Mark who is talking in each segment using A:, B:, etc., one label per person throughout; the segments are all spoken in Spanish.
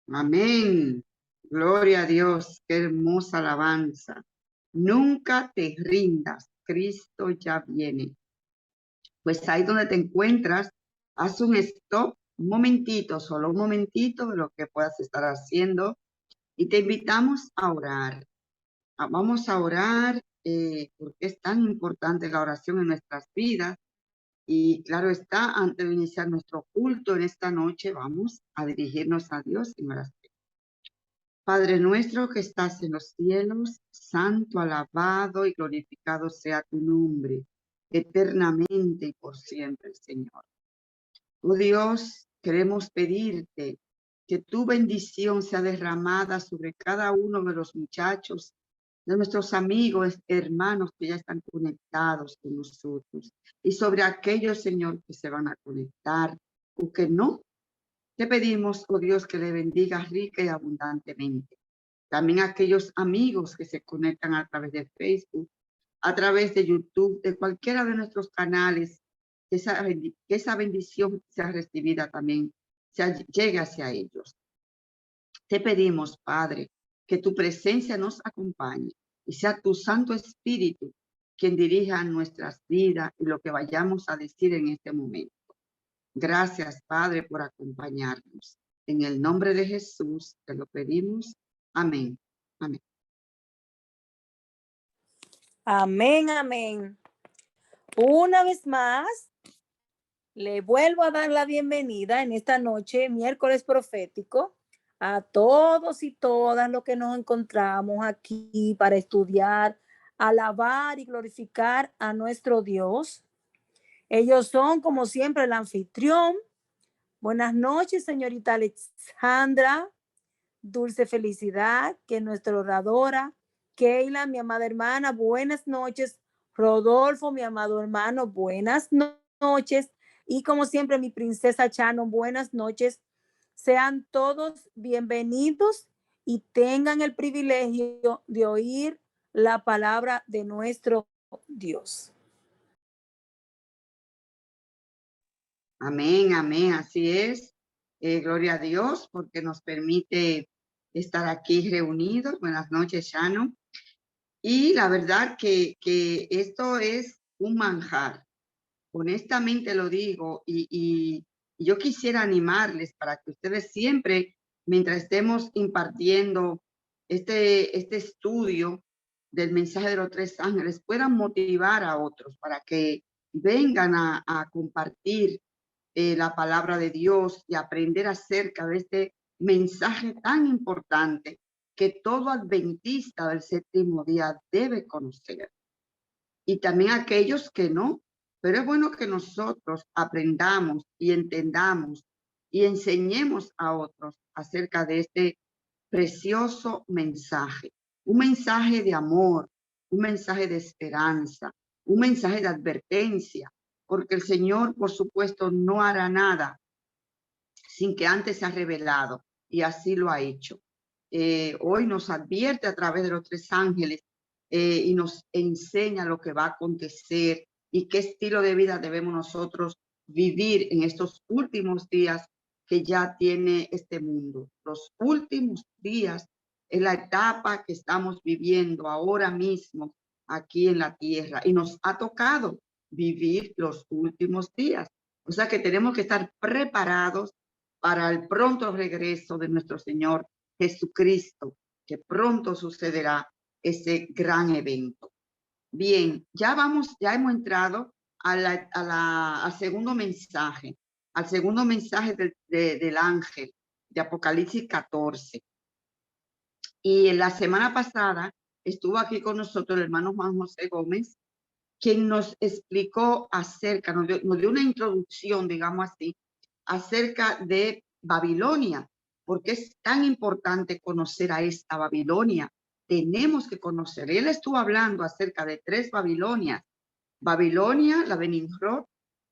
A: Amén. Gloria a Dios. Qué hermosa alabanza. Nunca te rindas. Cristo ya viene. Pues ahí donde te encuentras, haz un stop, un momentito, solo un momentito de lo que puedas estar haciendo y te invitamos a orar. Vamos a orar porque es tan importante la oración en nuestras vidas. Y claro está, antes de iniciar nuestro culto en esta noche, vamos a dirigirnos a Dios en oración. Padre nuestro que estás en los cielos, santo, alabado y glorificado sea tu nombre, eternamente y por siempre, Señor. Oh Dios, queremos pedirte que tu bendición sea derramada sobre cada uno de los muchachos, de nuestros amigos, hermanos que ya están conectados con nosotros, y sobre aquellos, Señor, que se van a conectar o que no. Te pedimos, oh Dios, que le bendigas rica y abundantemente. También a aquellos amigos que se conectan a través de Facebook, a través de YouTube, de cualquiera de nuestros canales, que esa bendición sea recibida también, llegue hacia ellos. Te pedimos, Padre, que tu presencia nos acompañe y sea tu Santo Espíritu quien dirija nuestras vidas y lo que vayamos a decir en este momento. Gracias, Padre, por acompañarnos. En el nombre de Jesús te lo pedimos. Amén. Amén.
B: Amén, amén. Una vez más, le vuelvo a dar la bienvenida en esta noche, miércoles profético, a todos y todas los que nos encontramos aquí para estudiar, alabar y glorificar a nuestro Dios. Ellos son, como siempre, el anfitrión. Buenas noches, señorita Alexandra. Dulce Felicidad, que es nuestra oradora. Keila, mi amada hermana, buenas noches. Rodolfo, mi amado hermano, buenas noches. Y como siempre, mi princesa Chano, buenas noches. Sean todos bienvenidos y tengan el privilegio de oír la palabra de nuestro Dios.
A: Amén, amén, así es. Gloria a Dios porque nos permite estar aquí reunidos. Buenas noches, Shannon. Y la verdad que esto es un manjar. Honestamente lo digo y yo quisiera animarles para que ustedes siempre, mientras estemos impartiendo este estudio del mensaje de los tres ángeles, puedan motivar a otros para que vengan a compartir la palabra de Dios y aprender acerca de este mensaje tan importante que todo adventista del séptimo día debe conocer. Y también aquellos que no, pero es bueno que nosotros aprendamos y entendamos y enseñemos a otros acerca de este precioso mensaje. Un mensaje de amor, un mensaje de esperanza, un mensaje de advertencia, porque el Señor, por supuesto, no hará nada sin que antes se ha revelado, y así lo ha hecho. Hoy nos advierte a través de los tres ángeles y nos enseña lo que va a acontecer y qué estilo de vida debemos nosotros vivir en estos últimos días que ya tiene este mundo. Los últimos días es la etapa que estamos viviendo ahora mismo aquí en la tierra y nos ha tocado vivir los últimos días. O sea que tenemos que estar preparados para el pronto regreso de nuestro Señor Jesucristo, que pronto sucederá ese gran evento. Bien, ya hemos entrado al segundo mensaje, del ángel de Apocalipsis 14. Y en la semana pasada estuvo aquí con nosotros el hermano Juan José Gómez, quien nos explicó acerca, nos dio una introducción, digamos así, acerca de Babilonia, porque es tan importante conocer a esta Babilonia. Tenemos que conocer. Él estuvo hablando acerca de tres Babilonias. Babilonia, la de Nimrod,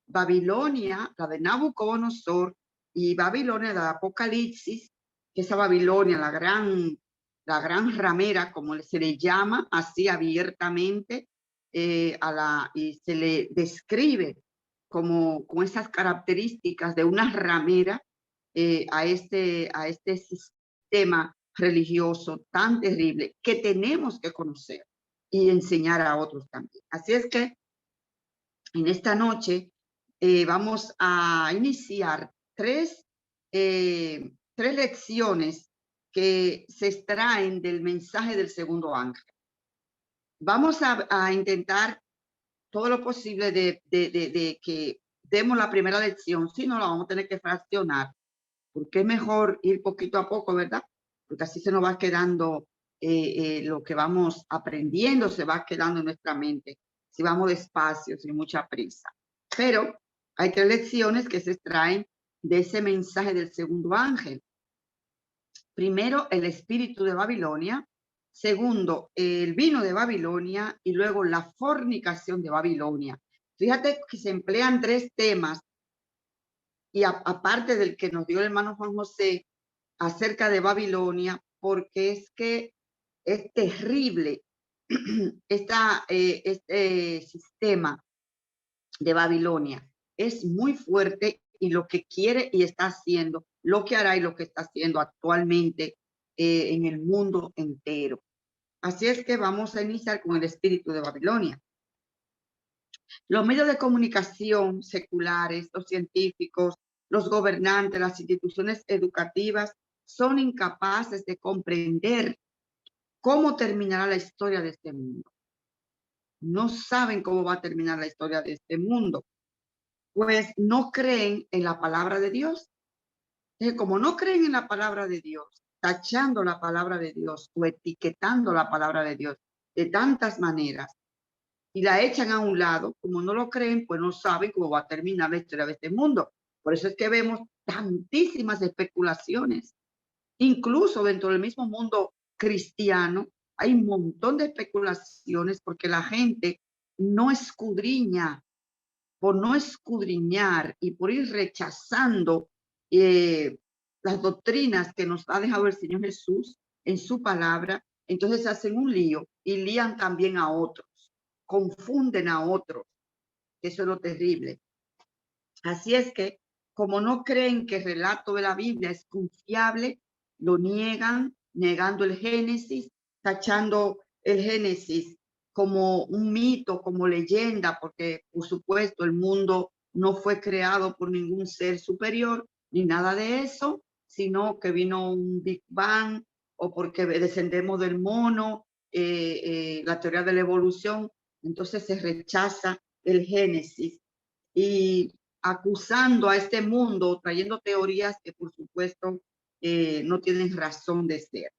A: Babilonia, la de Nabucodonosor, y Babilonia de Apocalipsis, que esa Babilonia, la gran ramera, como se le llama así abiertamente, y se le describe como con esas características de una ramera a este sistema religioso tan terrible que tenemos que conocer y enseñar a otros también. Así es que en esta noche vamos a iniciar tres lecciones que se extraen del mensaje del segundo ángel. Vamos a intentar todo lo posible de que demos la primera lección, si no la vamos a tener que fraccionar, porque es mejor ir poquito a poco, ¿verdad? Porque así se nos va quedando lo que vamos aprendiendo, se va quedando en nuestra mente, si vamos despacio, sin mucha prisa. Pero hay tres lecciones que se extraen de ese mensaje del segundo ángel. Primero, el espíritu de Babilonia. Segundo, el vino de Babilonia. Y luego, la fornicación de Babilonia. Fíjate que se emplean tres temas. Y aparte del que nos dio el hermano Juan José acerca de Babilonia, porque es que es terrible este sistema de Babilonia. Es muy fuerte y lo que quiere y está haciendo, lo que hará y lo que está haciendo actualmente en el mundo entero. Así es que vamos a iniciar con el espíritu de Babilonia. Los medios de comunicación seculares, los científicos, los gobernantes, las instituciones educativas son incapaces de comprender cómo terminará la historia de este mundo. No saben cómo va a terminar la historia de este mundo, pues no creen en la palabra de Dios. Entonces, como no creen en la palabra de Dios, tachando la palabra de Dios o etiquetando la palabra de Dios de tantas maneras y la echan a un lado, como no lo creen, pues no saben cómo va a terminar la historia de este mundo. Por eso es que vemos tantísimas especulaciones, incluso dentro del mismo mundo cristiano, hay un montón de especulaciones porque la gente no escudriña, por no escudriñar y por ir rechazando las doctrinas que nos ha dejado el Señor Jesús en su palabra, entonces hacen un lío y lían también a otros, confunden a otros. Eso es lo terrible. Así es que, como no creen que el relato de la Biblia es confiable, lo niegan, negando el Génesis, tachando el Génesis como un mito, como leyenda, porque por supuesto el mundo no fue creado por ningún ser superior, ni nada de eso, sino que vino un Big Bang o porque descendemos del mono, la teoría de la evolución. Entonces se rechaza el Génesis y acusando a este mundo, trayendo teorías que por supuesto no tienen razón de ser.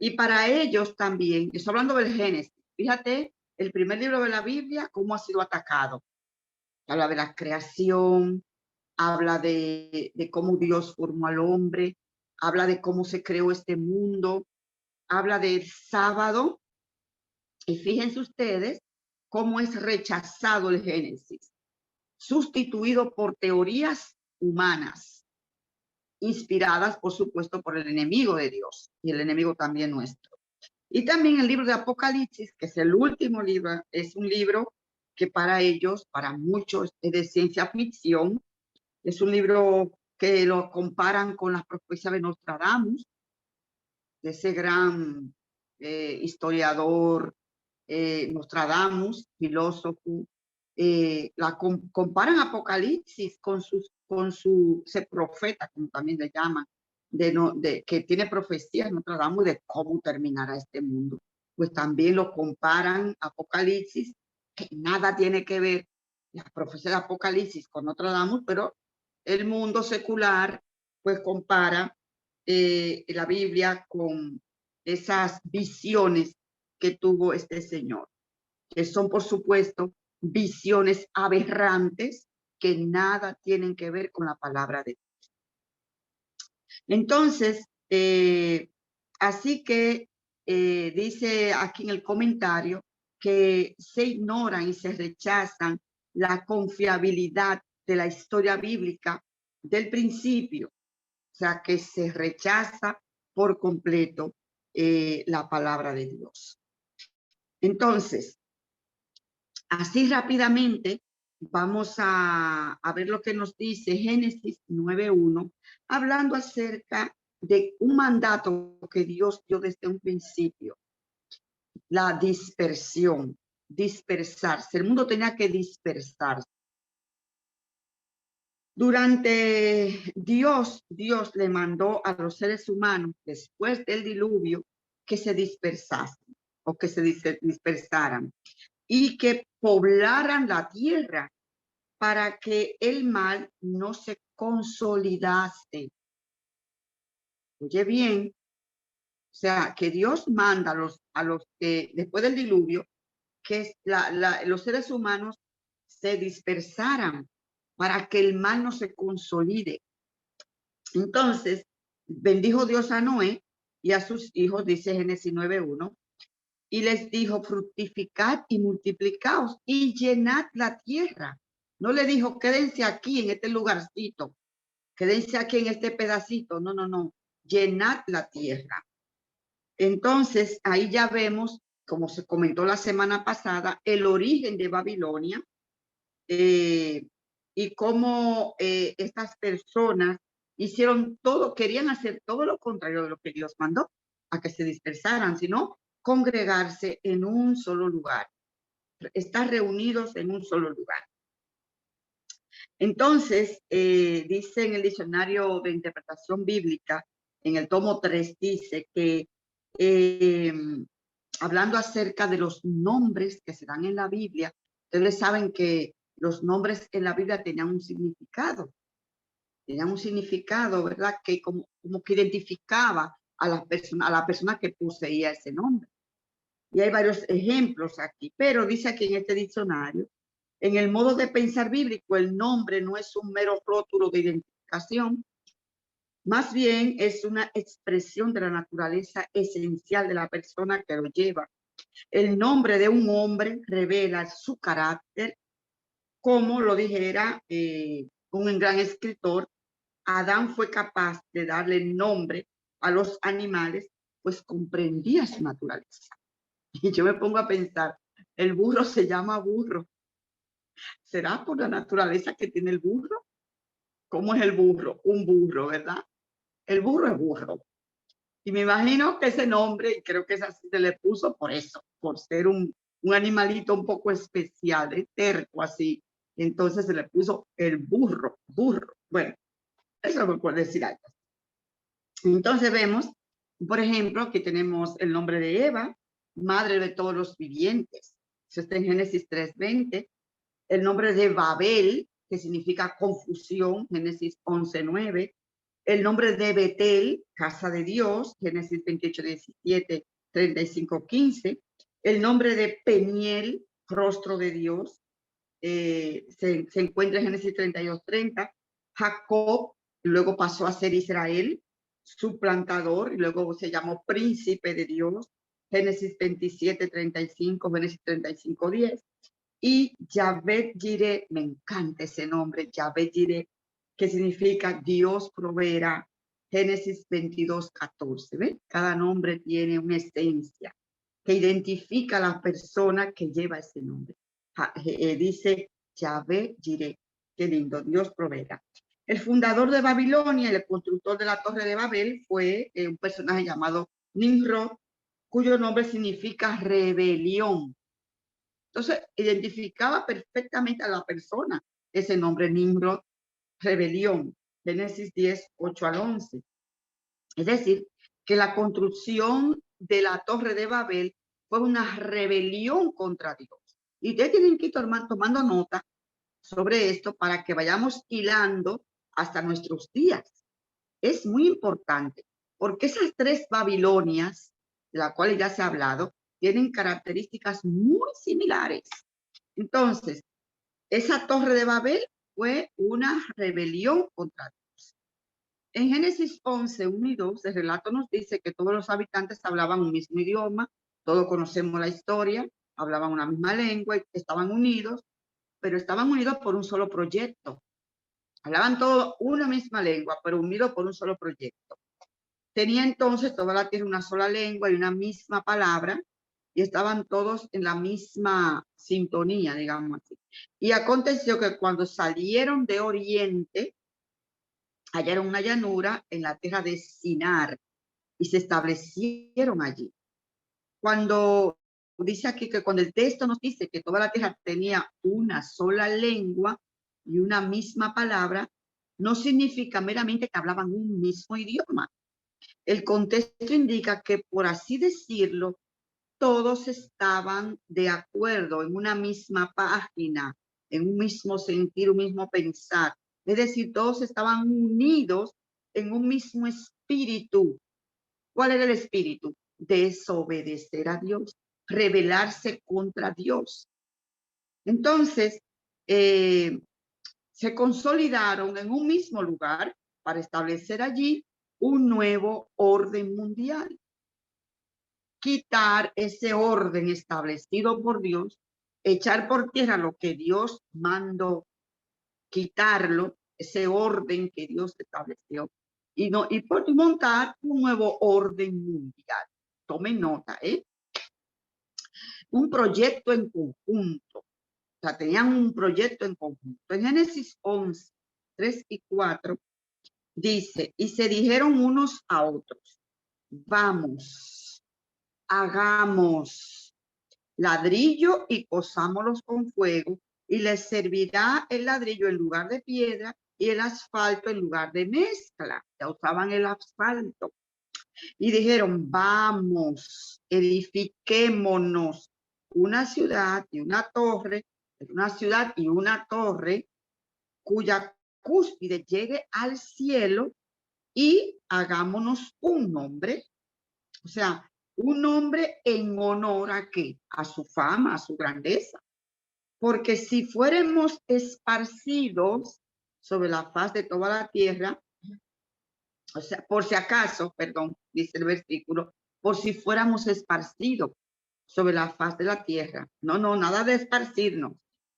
A: Y para ellos también, estoy hablando del Génesis, fíjate, el primer libro de la Biblia, cómo ha sido atacado. Habla de la creación, habla de cómo Dios formó al hombre, habla de cómo se creó este mundo, habla del sábado. Y fíjense ustedes cómo es rechazado el Génesis, sustituido por teorías humanas, inspiradas, por supuesto, por el enemigo de Dios y el enemigo también nuestro. Y también el libro de Apocalipsis, que es el último libro, es un libro que para ellos, para muchos, es de ciencia ficción. Es un libro que lo comparan con las profecías de Nostradamus, de ese gran historiador Nostradamus, filósofo. Comparan Apocalipsis con ese profeta, como también le llaman, que tiene profecías, Nostradamus, de cómo terminará este mundo. Pues también lo comparan Apocalipsis, que nada tiene que ver las profecías de Apocalipsis con Nostradamus, pero el mundo secular pues compara la Biblia con esas visiones que tuvo este señor, que son por supuesto visiones aberrantes que nada tienen que ver con la palabra de Dios. Entonces, así que dice aquí en el comentario que se ignoran y se rechazan la confiabilidad de la historia bíblica del principio, o sea, que se rechaza por completo la palabra de Dios. Entonces, así rápidamente vamos a ver lo que nos dice Génesis 9:1, hablando acerca de un mandato que Dios dio desde un principio, la dispersión, dispersarse. El mundo tenía que dispersarse. Durante Dios le mandó a los seres humanos, después del diluvio, que se dispersasen o que se dispersaran y que poblaran la tierra para que el mal no se consolidase. Oye bien, o sea, que Dios manda a los que después del diluvio, que los seres humanos se dispersaran para que el mal no se consolide. Entonces, bendijo Dios a Noé y a sus hijos, dice Génesis 9:1, y les dijo, fructificad y multiplicaos y llenad la tierra. No le dijo, quédense aquí en este lugarcito, quédense aquí en este pedacito. No, no, no. Llenad la tierra. Entonces, ahí ya vemos, como se comentó la semana pasada, el origen de Babilonia y cómo estas personas hicieron todo, querían hacer todo lo contrario de lo que Dios mandó, a que se dispersaran, sino congregarse en un solo lugar, estar reunidos en un solo lugar. Entonces, dice en el diccionario de interpretación bíblica, en el tomo 3, dice que hablando acerca de los nombres que se dan en la Biblia, ustedes saben que los nombres en la Biblia tenían un significado, ¿verdad? Que como que identificaba a la persona que poseía ese nombre. Y hay varios ejemplos aquí, pero dice aquí en este diccionario, en el modo de pensar bíblico, el nombre no es un mero rótulo de identificación, más bien es una expresión de la naturaleza esencial de la persona que lo lleva. El nombre de un hombre revela su carácter, como lo dijera un gran escritor. Adán fue capaz de darle nombre a los animales, pues comprendía su naturaleza. Y yo me pongo a pensar, el burro se llama burro. ¿Será por la naturaleza que tiene el burro? ¿Cómo es el burro? Un burro, ¿verdad? El burro es burro. Y me imagino que ese nombre, y creo que es así, se le puso por eso, por ser un animalito un poco especial, terco así. Entonces se le puso el burro, burro. Bueno, eso me puede decir algo. Entonces vemos, por ejemplo, que tenemos el nombre de Eva, madre de todos los vivientes. Eso está en Génesis 3:20. El nombre de Babel, que significa confusión, Génesis 11:9. El nombre de Betel, casa de Dios, Génesis 28:17, 35:15. El nombre de Peniel, rostro de Dios, se encuentra en Génesis 32:30. Jacob luego pasó a ser Israel, suplantador, y luego se llamó príncipe de Dios, Génesis 27:35, Génesis 35:10. Y Yahvé Jireh, me encanta ese nombre, Yahvé Jireh, que significa Dios proveerá, Génesis 22:14. ¿Ven? Cada nombre tiene una esencia que identifica a la persona que lleva ese nombre. Dice Yahvé Jireh, qué lindo, Dios proveerá. El fundador de Babilonia, el constructor de la Torre de Babel, fue un personaje llamado Nimrod, cuyo nombre significa rebelión. Entonces, identificaba perfectamente a la persona ese nombre, Nimrod, rebelión, Génesis 10:8-11. Es decir, que la construcción de la Torre de Babel fue una rebelión contra Dios. Y ustedes tienen que ir tomando nota sobre esto para que vayamos hilando hasta nuestros días. Es muy importante, porque esas tres Babilonias, de las cuales ya se ha hablado, tienen características muy similares. Entonces, esa Torre de Babel fue una rebelión contra Dios. En Génesis 11:1-2, el relato nos dice que todos los habitantes hablaban un mismo idioma, todos conocemos la historia, hablaban una misma lengua, estaban unidos, pero estaban unidos por un solo proyecto. Hablaban todos una misma lengua, pero unidos por un solo proyecto. Tenía entonces toda la tierra una sola lengua y una misma palabra, y estaban todos en la misma sintonía, digamos así. Y aconteció que cuando salieron de oriente, hallaron una llanura en la tierra de Sinar y se establecieron allí. Cuando dice aquí que cuando el texto nos dice que toda la tierra tenía una sola lengua y una misma palabra, no significa meramente que hablaban un mismo idioma. El contexto indica que, por así decirlo, todos estaban de acuerdo en una misma página, en un mismo sentir, un mismo pensar. Es decir, todos estaban unidos en un mismo espíritu. ¿Cuál era el espíritu? Desobedecer a Dios, rebelarse contra Dios. Entonces, se consolidaron en un mismo lugar para establecer allí un nuevo orden mundial. Quitar ese orden establecido por Dios, echar por tierra lo que Dios mandó, quitarlo, ese orden que Dios estableció, y por montar un nuevo orden mundial. Tomen nota, un proyecto en conjunto. O sea, tenían un proyecto en conjunto. En Génesis 11, 3 y 4, dice, y se dijeron unos a otros, vamos, hagamos ladrillo y cosámoslos con fuego, y les servirá el ladrillo en lugar de piedra y el asfalto en lugar de mezcla. Ya usaban el asfalto. Y dijeron, vamos, edifiquémonos una ciudad y una torre cuya cúspide llegue al cielo, y hagámonos un nombre. O sea, un nombre en honor a qué? A su fama, a su grandeza. Porque si fuéramos esparcidos sobre la faz de toda la tierra, o sea, por si acaso, perdón, dice el versículo, por si fuéramos esparcidos sobre la faz de la tierra. No, nada de esparcirnos.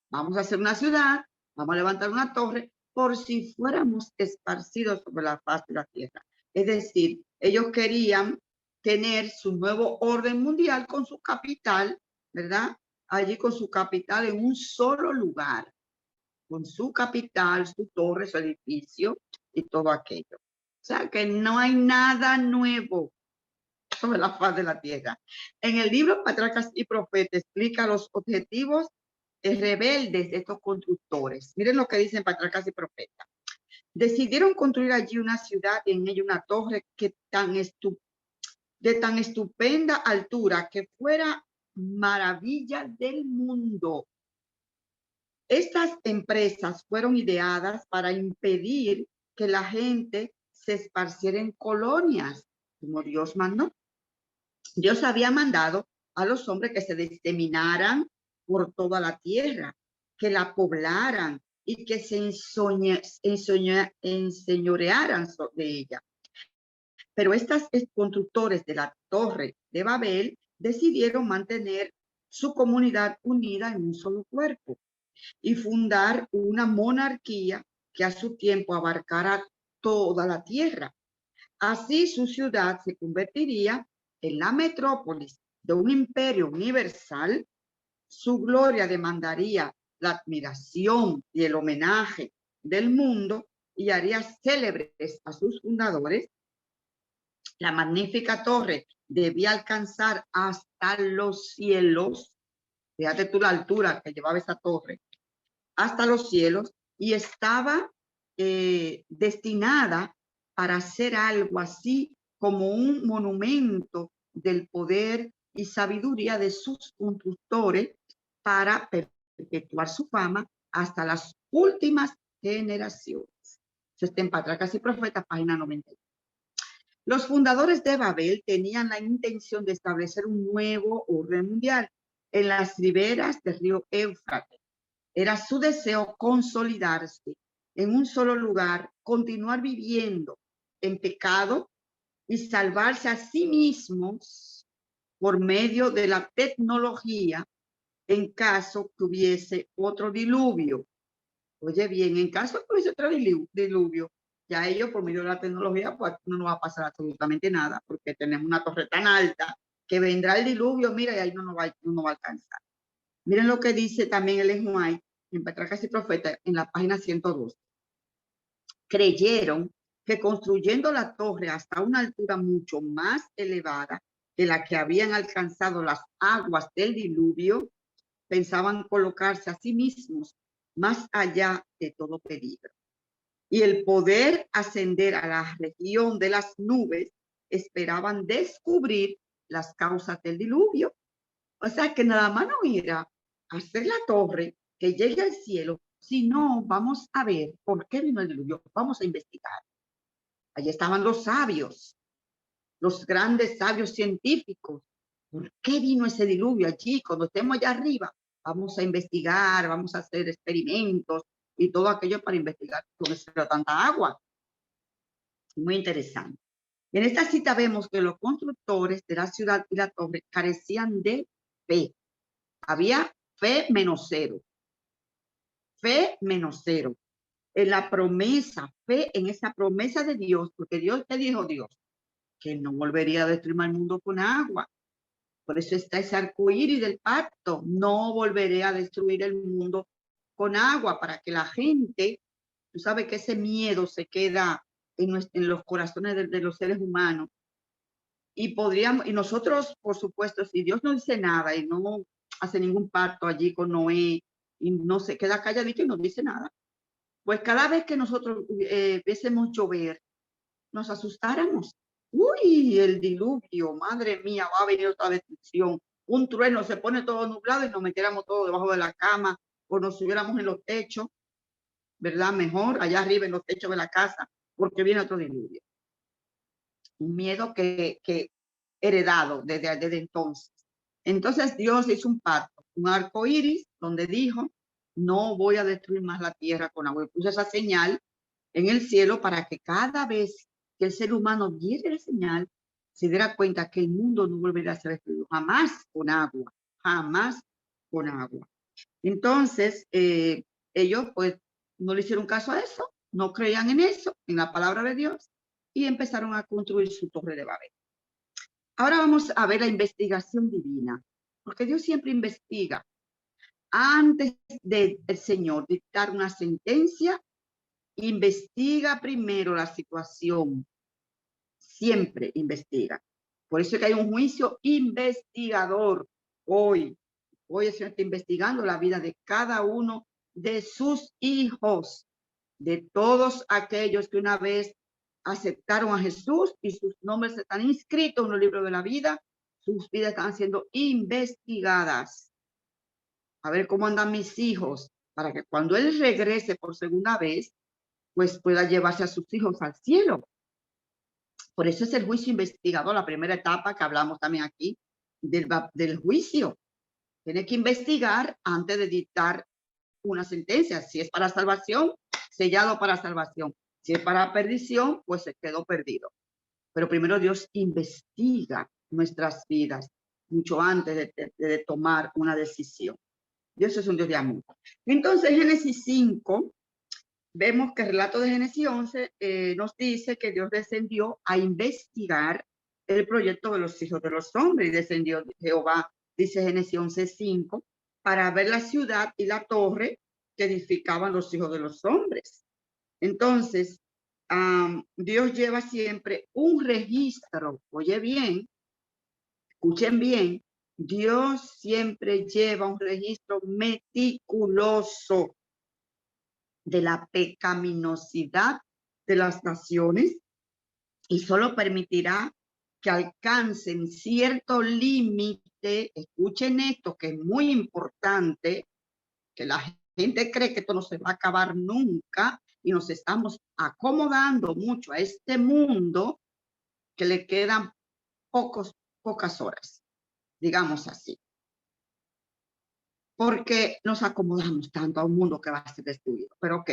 A: Vamos a hacer una ciudad, vamos a levantar una torre, por si fuéramos esparcidos sobre la faz de la tierra. Es decir, ellos querían tener su nuevo orden mundial con su capital, ¿verdad? Allí con su capital en un solo lugar, con su capital, su torre, su edificio y todo aquello. O sea que no hay nada nuevo sobre la faz de la tierra. En el libro Patriarcas y Profetas explica los objetivos rebeldes de estos constructores. Miren lo que dicen Patriarcas y Profetas. Decidieron construir allí una ciudad y en ella una torre de tan estupenda altura que fuera maravilla del mundo. Estas empresas fueron ideadas para impedir que la gente se esparciera en colonias, como Dios mandó. Dios había mandado a los hombres que se diseminaran por toda la tierra, que la poblaran y que se enseñorearan de ella. Pero estos constructores de la Torre de Babel decidieron mantener su comunidad unida en un solo cuerpo y fundar una monarquía que a su tiempo abarcara toda la tierra. Así su ciudad se convertiría en la metrópolis de un imperio universal. Su gloria demandaría la admiración y el homenaje del mundo y haría célebres a sus fundadores. La magnífica torre debía alcanzar hasta los cielos. Fíjate tú la altura que llevaba esa torre, hasta los cielos, y estaba destinada para hacer algo así como un monumento del poder y sabiduría de sus constructores para perpetuar su fama hasta las últimas generaciones. Eso está en Patriarcas y Profetas, página 90. Los fundadores de Babel tenían la intención de establecer un nuevo orden mundial en las riberas del río Éufrates. Era su deseo consolidarse en un solo lugar, continuar viviendo en pecado y salvarse a sí mismos por medio de la tecnología en caso que hubiese otro diluvio. Oye bien, en caso que hubiese otro diluvio, ya ellos por medio de la tecnología, pues no nos va a pasar absolutamente nada, porque tenemos una torre tan alta que vendrá el diluvio, mira, y ahí no nos va a alcanzar. Miren lo que dice también Ellen White en Patriarcas y Profetas en la página 102. Creyeron que construyendo la torre hasta una altura mucho más elevada que la que habían alcanzado las aguas del diluvio, pensaban colocarse a sí mismos más allá de todo peligro. Y el poder ascender a la región de las nubes, esperaban descubrir las causas del diluvio. O sea que nada más no ir a hacer la torre que llegue al cielo, sino vamos a ver por qué vino el diluvio, vamos a investigar. Allí estaban los sabios, los grandes sabios científicos. ¿Por qué vino ese diluvio allí? Cuando estemos allá arriba, vamos a investigar, vamos a hacer experimentos y todo aquello para investigar cómo se dio tanta agua. Muy interesante. En esta cita vemos que los constructores de la ciudad y la torre carecían de fe. Había fe menos cero. Fe menos cero. En la promesa, fe en esa promesa de Dios, porque Dios te dijo, Dios, que no volvería a destruir el mundo con agua. Por eso está ese arco iris del pacto. No volveré a destruir el mundo con agua, para que la gente, tú sabes que ese miedo se queda en los corazones de los seres humanos. Y podríamos, y nosotros, por supuesto, si Dios no dice nada y no hace ningún pacto allí con Noé y no se queda calladito y no dice nada, pues cada vez que nosotros viésemos llover, nos asustáramos. Uy, el diluvio, madre mía, va a venir otra destrucción. Un trueno, se pone todo nublado y nos metiéramos todo debajo de la cama o nos subiéramos en los techos, ¿verdad? Mejor allá arriba en los techos de la casa, porque viene otro diluvio. Un miedo que heredado desde entonces. Entonces Dios hizo un pacto, un arco iris, donde dijo, no voy a destruir más la tierra con agua. Y puso esa señal en el cielo para que cada vez que el ser humano viera la señal, se diera cuenta que el mundo no volvería a ser destruido, jamás con agua, jamás con agua. Entonces, ellos pues no le hicieron caso a eso, no creían en eso, en la palabra de Dios, y empezaron a construir su torre de Babel. Ahora vamos a ver la investigación divina, porque Dios siempre investiga. Antes del Señor dictar una sentencia, investiga primero la situación. Siempre investiga. Por eso es que hay un juicio investigador hoy. Hoy el Señor está investigando la vida de cada uno de sus hijos, de todos aquellos que una vez aceptaron a Jesús y sus nombres están inscritos en el libro de la vida. Sus vidas están siendo investigadas. A ver cómo andan mis hijos, para que cuando Él regrese por segunda vez, pues pueda llevarse a sus hijos al cielo. Por eso es el juicio investigador, la primera etapa que hablamos también aquí del juicio. Tiene que investigar antes de dictar una sentencia. Si es para salvación, sellado para salvación. Si es para perdición, pues se quedó perdido. Pero primero Dios investiga nuestras vidas mucho antes de tomar una decisión. Dios es un Dios de amor. Entonces, Génesis 5, vemos que el relato de Génesis 11 nos dice que Dios descendió a investigar el proyecto de los hijos de los hombres. Y descendió Jehová, dice Génesis 11:5, para ver la ciudad y la torre que edificaban los hijos de los hombres. Entonces, Dios lleva siempre un registro. Oye bien, escuchen bien, Dios siempre lleva un registro meticuloso de la pecaminosidad de las naciones y solo permitirá que alcancen cierto límite. Escuchen esto, que es muy importante, que la gente cree que esto no se va a acabar nunca y nos estamos acomodando mucho a este mundo que le quedan pocas horas, digamos así. Porque nos acomodamos tanto a un mundo que va a ser destruido. Pero ok,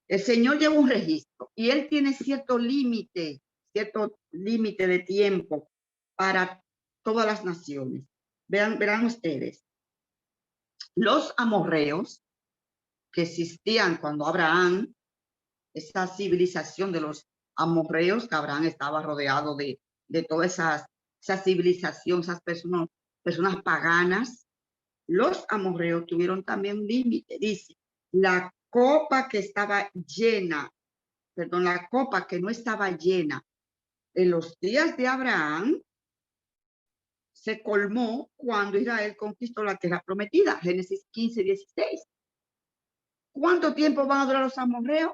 A: el Señor lleva un registro y Él tiene cierto límite de tiempo para todas las naciones. Verán ustedes, los amorreos que existían cuando Abraham, esa civilización de los amorreos, que Abraham estaba rodeado de toda esa civilización, esas personas paganas. Los amorreos tuvieron también límite. Dice, la copa que estaba llena perdón, la copa que no estaba llena en los días de Abraham se colmó cuando Israel conquistó la tierra prometida, Génesis 15:16. ¿Cuánto tiempo van a durar los amorreos?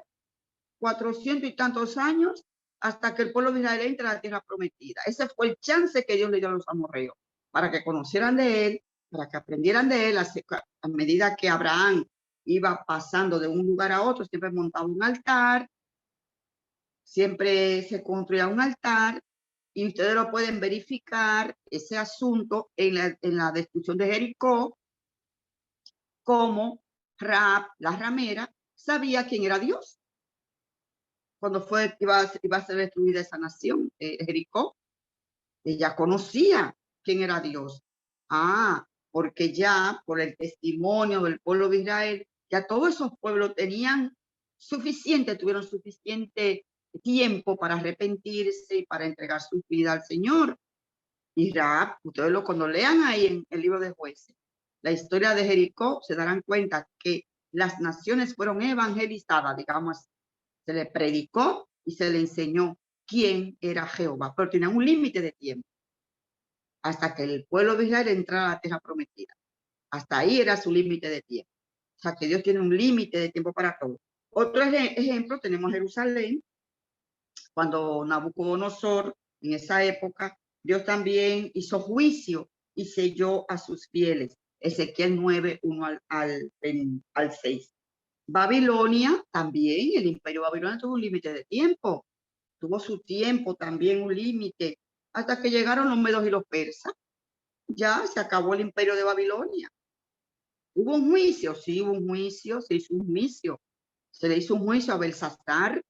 A: 400 y tantos años hasta que el pueblo de Israel entre a la tierra prometida. Ese fue el chance que Dios le dio a los amorreos, para que conocieran de él, para que aprendieran de él a medida que Abraham iba pasando de un lugar a otro, siempre montaba un altar, siempre se construía un altar, y ustedes lo pueden verificar, ese asunto, en la destrucción de Jericó, como Raab, la ramera, sabía quién era Dios. Cuando iba a ser destruida esa nación, Jericó, ella conocía quién era Dios. Porque ya por el testimonio del pueblo de Israel, ya todos esos pueblos tuvieron suficiente tiempo para arrepentirse y para entregar su vida al Señor. Y Raab, ustedes cuando lean ahí en el libro de Jueces, la historia de Jericó, se darán cuenta que las naciones fueron evangelizadas, digamos, se le predicó y se le enseñó quién era Jehová, pero tenía un límite de tiempo hasta que el pueblo de Israel entrara a la tierra prometida. Hasta ahí era su límite de tiempo. O sea que Dios tiene un límite de tiempo para todo. Otro ejemplo, tenemos Jerusalén, cuando Nabucodonosor, en esa época, Dios también hizo juicio y selló a sus fieles. Ezequiel 9:1 al 6. Babilonia también, el imperio babilonio tuvo un límite de tiempo, tuvo su tiempo también, un límite, hasta que llegaron los medos y los persas. Ya se acabó el imperio de Babilonia. ¿Hubo un juicio? Sí, hubo un juicio, se hizo un juicio. Se le hizo un juicio a Belsasar,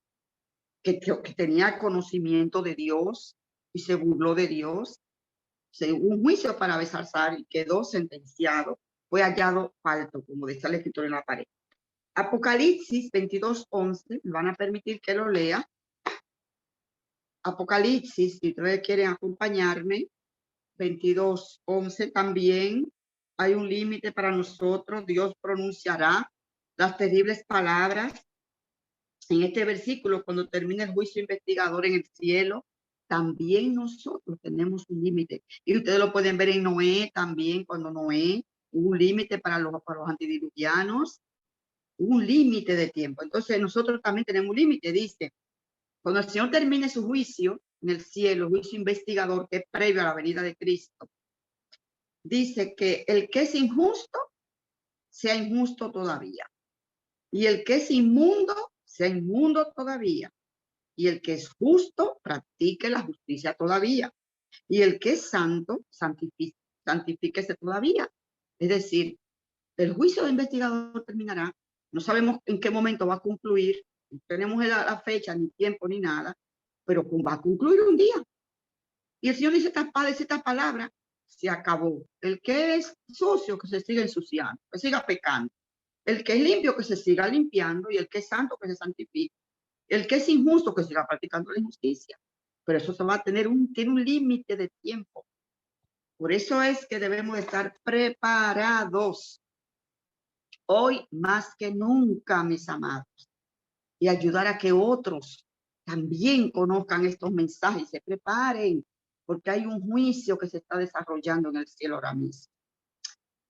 A: que tenía conocimiento de Dios y se burló de Dios. Se hubo un juicio para Belsasar y quedó sentenciado. Fue hallado falto, como dice el escritor en la pared. Apocalipsis 22:11, me van a permitir que lo lea. Apocalipsis, si ustedes quieren acompañarme, 22:11 también hay un límite para nosotros. Dios pronunciará las terribles palabras. En este versículo, cuando termine el juicio investigador en el cielo, también nosotros tenemos un límite. Y ustedes lo pueden ver en Noé también, cuando Noé hubo un límite para los antidiluvianos, un límite de tiempo. Entonces nosotros también tenemos un límite, dice, cuando el Señor termine su juicio en el cielo, juicio investigador que es previo a la venida de Cristo, dice que el que es injusto, sea injusto todavía. Y el que es inmundo, sea inmundo todavía. Y el que es justo, practique la justicia todavía. Y el que es santo, santifíquese todavía. Es decir, el juicio de investigador terminará. No sabemos en qué momento va a concluir. No tenemos la fecha, ni tiempo, ni nada. Pero va a concluir un día. Y el Señor dice esta palabra, se acabó. El que es sucio, que se siga ensuciando, que siga pecando. El que es limpio, que se siga limpiando. Y el que es santo, que se santifique. El que es injusto, que siga practicando la injusticia. Pero eso se va a tiene un límite de tiempo. Por eso es que debemos estar preparados. Hoy más que nunca, mis amados. Y ayudar a que otros también conozcan estos mensajes y se preparen, porque hay un juicio que se está desarrollando en el cielo ahora mismo.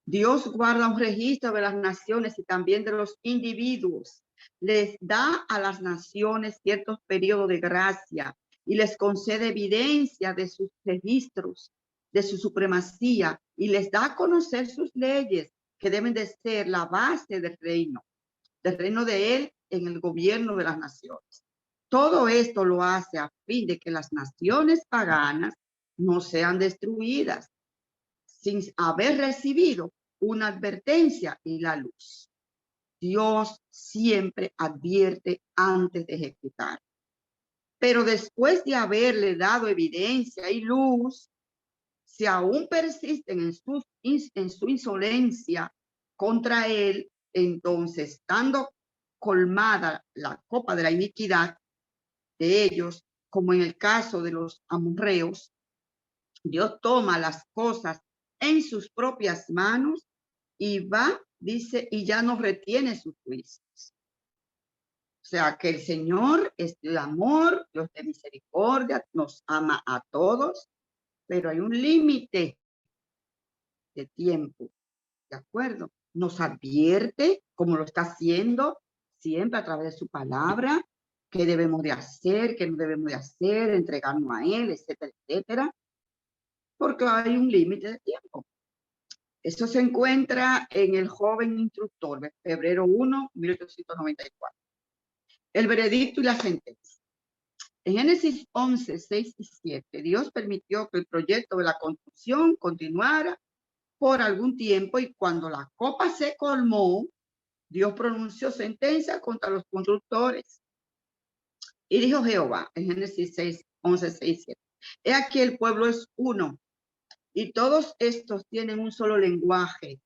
A: Dios guarda un registro de las naciones y también de los individuos. Les da a las naciones ciertos periodos de gracia y les concede evidencia de sus registros, de su supremacía, y les da a conocer sus leyes, que deben de ser la base del reino de él en el gobierno de las naciones. Todo esto lo hace a fin de que las naciones paganas no sean destruidas sin haber recibido una advertencia y la luz. Dios siempre advierte antes de ejecutar. Pero después de haberle dado evidencia y luz, si aún persisten en su insolencia contra él, entonces, estando colmada la copa de la iniquidad de ellos, como en el caso de los amorreos, Dios toma las cosas en sus propias manos y va, dice, y ya no retiene sus juicios. O sea, que el Señor es el amor, Dios de misericordia, nos ama a todos, pero hay un límite de tiempo, ¿de acuerdo? Nos advierte, como lo está haciendo siempre a través de su palabra, qué debemos de hacer, qué no debemos de hacer, entregarnos a Él, etcétera, etcétera, porque hay un límite de tiempo. Eso se encuentra en el joven instructor, febrero 1, 1894. El veredicto y la sentencia. En Génesis 11, 6 y 7, Dios permitió que el proyecto de la construcción continuara por algún tiempo y cuando la copa se colmó, Dios pronunció sentencia contra los constructores. Y dijo Jehová en Génesis 6, 11, 6 y 7, he aquí el pueblo es uno y todos estos tienen un solo lenguaje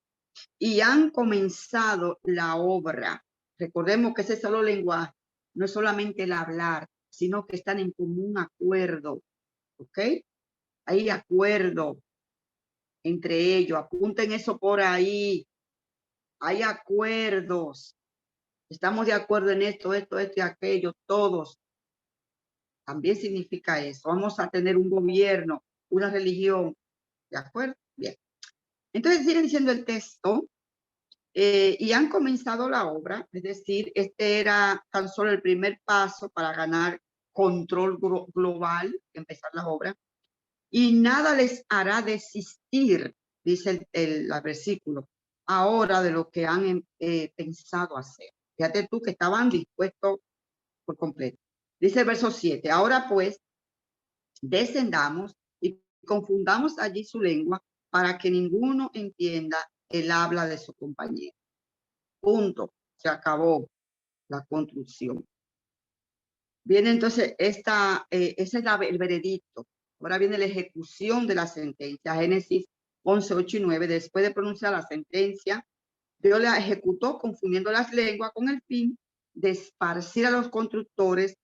A: y han comenzado la obra. Recordemos que ese solo lenguaje no es solamente el hablar, sino que están en común acuerdo, ¿ok? Hay acuerdo entre ellos, apunten eso por ahí, hay acuerdos, estamos de acuerdo en esto y aquello, todos. También significa eso, vamos a tener un gobierno, una religión, ¿de acuerdo? Bien. Entonces sigue diciendo el texto, y han comenzado la obra, es decir, este era tan solo el primer paso para ganar control global, empezar la obra, y nada les hará desistir, dice el versículo, ahora de lo que han pensado hacer. Fíjate tú que estaban dispuestos por completo. Dice el verso 7, ahora pues, descendamos y confundamos allí su lengua para que ninguno entienda el habla de su compañero. Punto. Se acabó la construcción. Viene entonces ese es el veredicto. Ahora viene la ejecución de la sentencia. Génesis 11, 8 y 9. Después de pronunciar la sentencia, Dios la ejecutó confundiendo las lenguas con el fin de esparcir a los constructores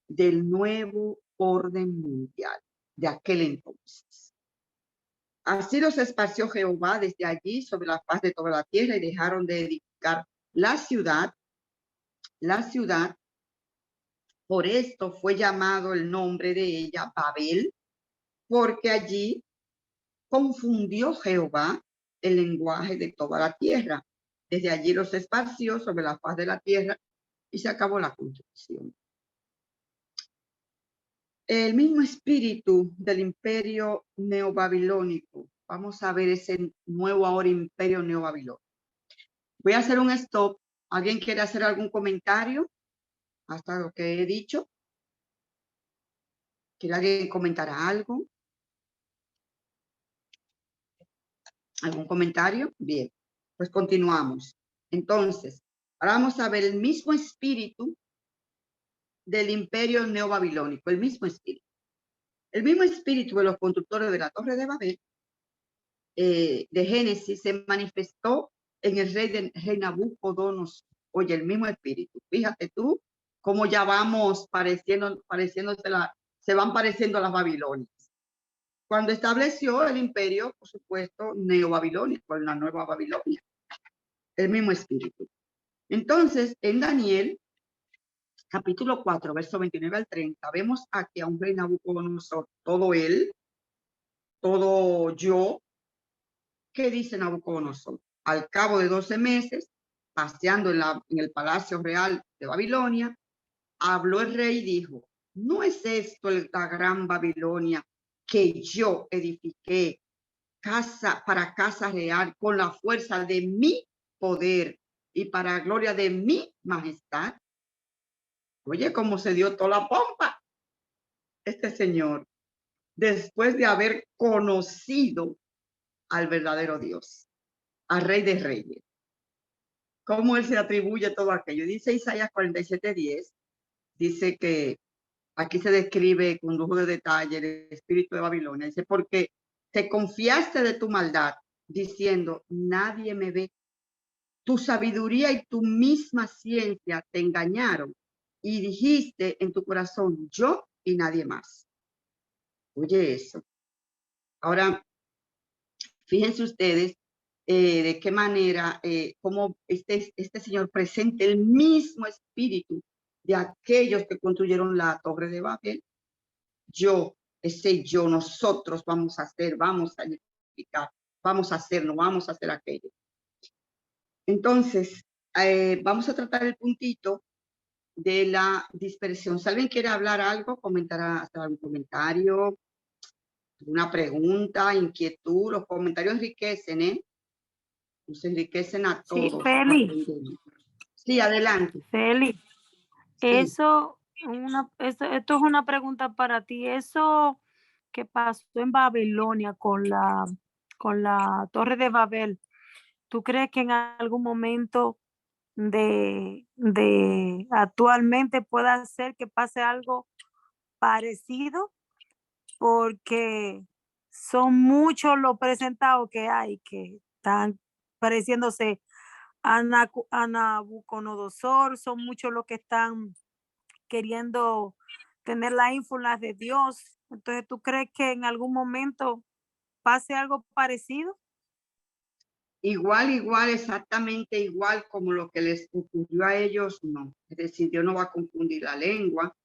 A: del nuevo orden mundial de aquel entonces. Así los esparció Jehová desde allí sobre la faz de toda la tierra y dejaron de edificar la ciudad. Por esto fue llamado el nombre de ella Babel, porque allí confundió Jehová el lenguaje de toda la tierra. Desde allí los esparció sobre la faz de la tierra y se acabó la construcción. El mismo espíritu del imperio neobabilónico. Vamos a ver ese nuevo ahora imperio neobabilónico. Voy a hacer un stop. ¿Alguien quiere hacer algún comentario hasta lo que he dicho? ¿Quiere alguien comentar algo? ¿Algún comentario? Bien, pues continuamos. Entonces, ahora vamos a ver el mismo espíritu del imperio neobabilónico, el mismo espíritu. El mismo espíritu de los constructores de la Torre de Babel, de Génesis, se manifestó en el rey Nabucodonosor. Oye, el mismo espíritu. Fíjate tú cómo ya vamos se van pareciendo a las Babilonias. Cuando estableció el imperio, por supuesto, neobabilónico, en la nueva Babilonia. El mismo espíritu. Entonces, en Daniel, capítulo 4, verso 29 al 30, vemos aquí a un rey Nabucodonosor, todo él, todo yo. ¿Qué dice Nabucodonosor? Al cabo de 12 meses, paseando en el palacio real de Babilonia, habló el rey y dijo, ¿no es esto la gran Babilonia que yo edifiqué para casa real con la fuerza de mi poder y para gloria de mi majestad? Oye, cómo se dio toda la pompa este señor después de haber conocido al verdadero Dios, al Rey de Reyes. Cómo él se atribuye todo aquello. Dice Isaías 47:10, dice que aquí se describe con lujo de detalle el espíritu de Babilonia. Dice, porque te confiaste de tu maldad, diciendo, nadie me ve. Tu sabiduría y tu misma ciencia te engañaron y dijiste en tu corazón, yo y nadie más. Oye eso. Ahora, fíjense ustedes de qué manera, cómo este señor presenta el mismo espíritu de aquellos que construyeron la Torre de Babel. Nosotros vamos a hacer, vamos a edificar, vamos a hacer, no vamos a hacer aquello. Entonces, vamos a tratar el puntito de la dispersión. Si alguien quiere hablar algo, hacer algún comentario, una pregunta, inquietud, los comentarios enriquecen, nos enriquecen a
C: Sí,
A: todos.
C: Feli.
A: Sí, adelante.
C: Feli,
A: Sí.
C: esto es una pregunta para ti. Eso que pasó en Babilonia con la Torre de Babel, ¿tú crees que en algún momento de actualmente pueda ser que pase algo parecido? Porque son muchos los presentados que hay que están pareciéndose a Nabucodonosor, son muchos los que están queriendo tener la ínfula de Dios. Entonces, ¿tú crees que en algún momento pase algo parecido?
A: Igual, exactamente igual como lo que les ocurrió a ellos, no. Es decir, Dios no va a confundir la lengua,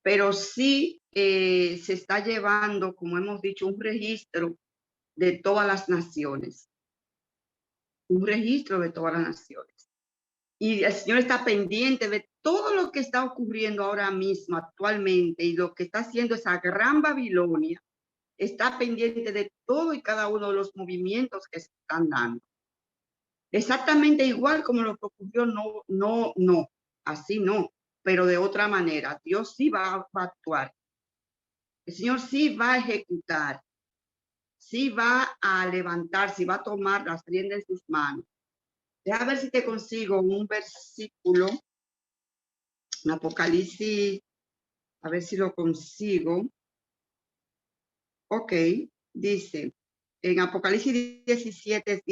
A: pero sí se está llevando, como hemos dicho, un registro de todas las naciones. Un registro de todas las naciones. Y el Señor está pendiente de todo lo que está ocurriendo ahora mismo, actualmente, y lo que está haciendo esa gran Babilonia, está pendiente de todo y cada uno de los movimientos que se están dando. Exactamente igual como lo que ocurrió, no, así no, pero de otra manera. Dios sí va a actuar. El Señor sí va a ejecutar, sí va a levantar, sí va a tomar las riendas en sus manos. Deja ver si te consigo un versículo en Apocalipsis, a ver si lo consigo. Ok, dice, en Apocalipsis 17,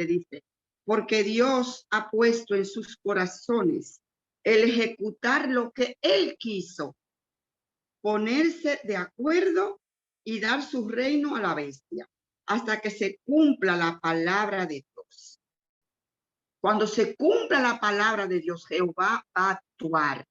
A: dice, porque Dios ha puesto en sus corazones el ejecutar lo que Él quiso, ponerse de acuerdo y dar su reino a la bestia, hasta que se cumpla la palabra de Dios. Cuando se cumpla la palabra de Dios, Jehová va a actuar,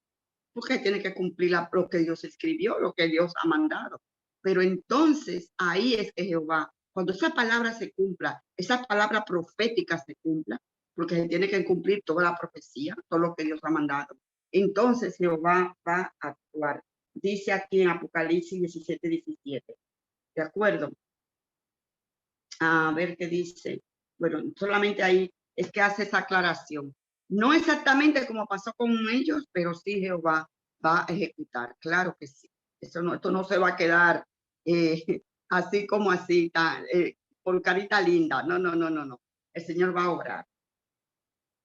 A: porque tiene que cumplir lo que Dios escribió, lo que Dios ha mandado. Pero entonces ahí es que Jehová, cuando esa palabra se cumpla, esa palabra profética se cumpla, porque se tiene que cumplir toda la profecía, todo lo que Dios ha mandado. Entonces Jehová va a actuar. Dice aquí en Apocalipsis 17. ¿De acuerdo? A ver qué dice. Bueno, solamente ahí es que hace esa aclaración. No exactamente como pasó con ellos, pero sí Jehová va a ejecutar. Claro que sí. Esto no se va a quedar así como así, por carita linda. No. El Señor va a obrar.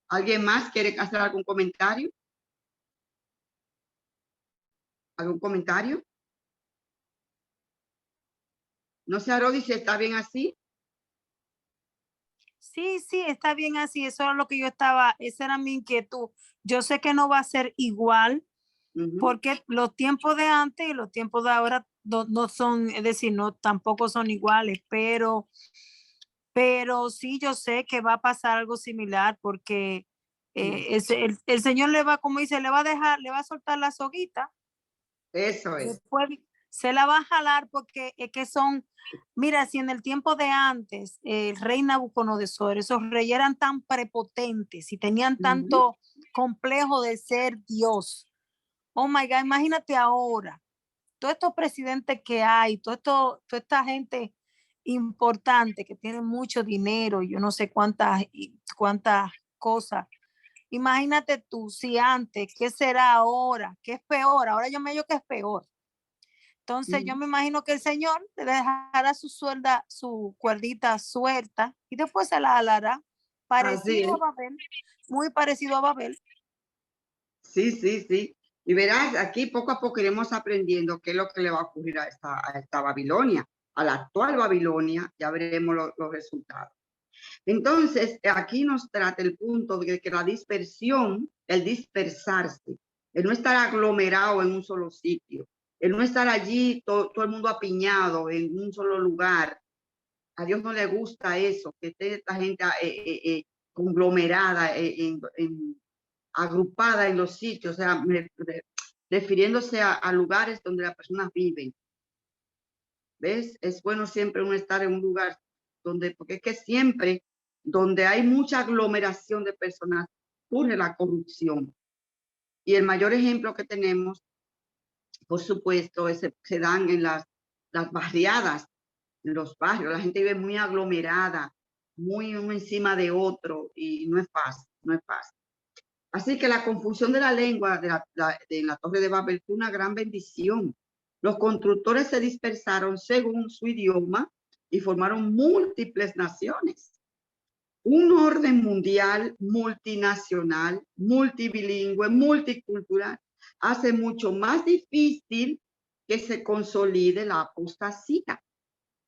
A: ¿Alguien más quiere hacer algún comentario? ¿Algún comentario? No sé, Arodi, si está bien así.
C: Sí, está bien así. Eso era lo que esa era mi inquietud. Yo sé que no va a ser igual, porque los tiempos de antes y los tiempos de ahora no son, es decir, no tampoco son iguales, pero sí yo sé que va a pasar algo similar, porque el Señor le va, como dice, le va a soltar la soguita.
A: Eso es.
C: Después se la va a jalar, porque es que son, mira, si en el tiempo de antes el rey Nabucodonosor, esos reyes eran tan prepotentes y tenían tanto complejo de ser Dios. Oh my God, imagínate ahora, todos estos presidentes que hay, toda esta gente importante que tiene mucho dinero, yo no sé cuántas cosas. Imagínate tú, si antes, ¿qué será ahora? ¿Qué es peor? Ahora yo me digo que es peor. Entonces yo me imagino que el Señor le dejará su cuerdita suelta y después se la alará. Parecido a Babel, muy parecido a Babel.
A: Sí. Y verás, aquí poco a poco iremos aprendiendo qué es lo que le va a ocurrir a esta Babilonia, a la actual Babilonia, ya veremos los resultados. Entonces, aquí nos trata el punto de que la dispersión, el dispersarse, el no estar aglomerado en un solo sitio, el no estar allí todo el mundo apiñado en un solo lugar. A Dios no le gusta eso, que esté esta gente conglomerada agrupada en los sitios, o sea, refiriéndose a lugares donde las personas viven. ¿Ves? Es bueno siempre uno estar en un lugar donde, porque es que siempre donde hay mucha aglomeración de personas, ocurre la corrupción. Y el mayor ejemplo que tenemos, por supuesto, se dan en las barriadas, en los barrios. La gente vive muy aglomerada, muy uno encima de otro, y no es fácil, no es fácil. Así que la confusión de la lengua de la Torre de Babel fue una gran bendición. Los constructores se dispersaron según su idioma y formaron múltiples naciones. Un orden mundial, multinacional, multibilingüe, multicultural, hace mucho más difícil que se consolide la apostasía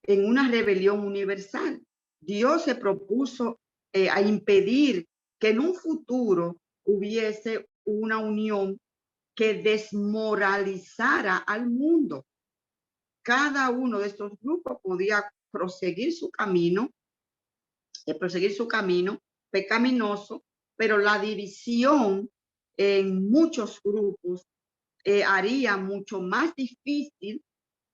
A: en una rebelión universal. Dios se propuso a impedir que en un futuro hubiese una unión que desmoralizara al mundo. Cada uno de estos grupos podía proseguir su camino pecaminoso, pero la división en muchos grupos haría mucho más difícil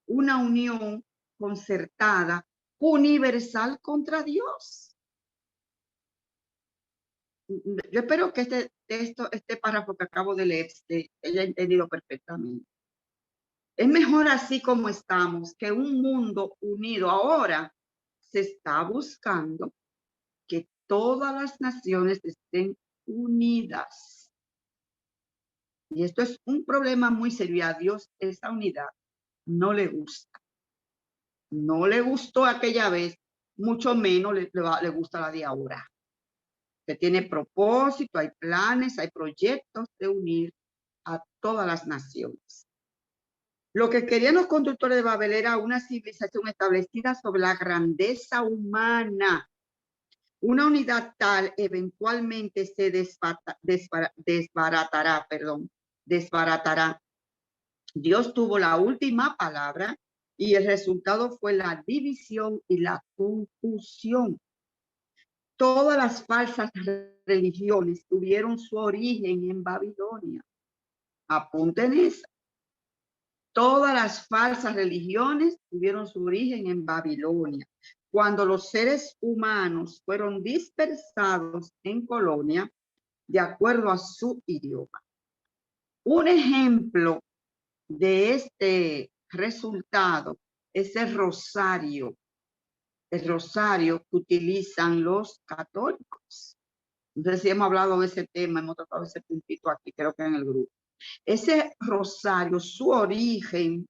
A: una unión concertada, universal contra Dios. Yo espero que este párrafo que acabo de leer haya entendido perfectamente. Es mejor así como estamos que un mundo unido. Ahora se está buscando que todas las naciones estén unidas. Y esto es un problema muy serio. A Dios esa unidad no le gusta. No le gustó aquella vez, mucho menos le gusta la de ahora. Que tiene propósito, hay planes, hay proyectos de unir a todas las naciones. Lo que querían los constructores de Babel era una civilización establecida sobre la grandeza humana. Una unidad tal eventualmente se desbaratará. Dios tuvo la última palabra y el resultado fue la división y la confusión. Todas las falsas religiones tuvieron su origen en Babilonia. Apunten eso. Todas las falsas religiones tuvieron su origen en Babilonia. Cuando los seres humanos fueron dispersados en colonia de acuerdo a su idioma. Un ejemplo de este resultado es el rosario que utilizan los católicos. Entonces, si hemos hablado de ese tema, hemos tratado ese puntito aquí, creo que en el grupo. Ese rosario, su origen,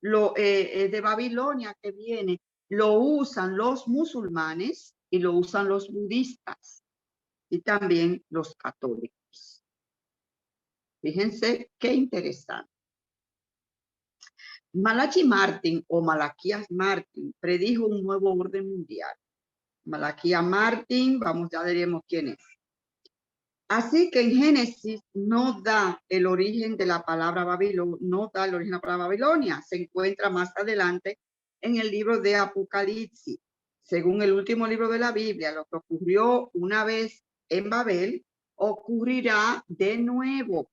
A: de Babilonia que viene, lo usan los musulmanes y lo usan los budistas y también los católicos. Fíjense qué interesante. Malachi Martin o Malaquías Martin predijo un nuevo orden mundial. Malaquías Martin, ya diremos quién es. Así que en Génesis no da el origen de la palabra Babilonia, no da el origen de la palabra Babilonia. Se encuentra más adelante en el libro de Apocalipsis. Según el último libro de la Biblia, lo que ocurrió una vez en Babel ocurrirá de nuevo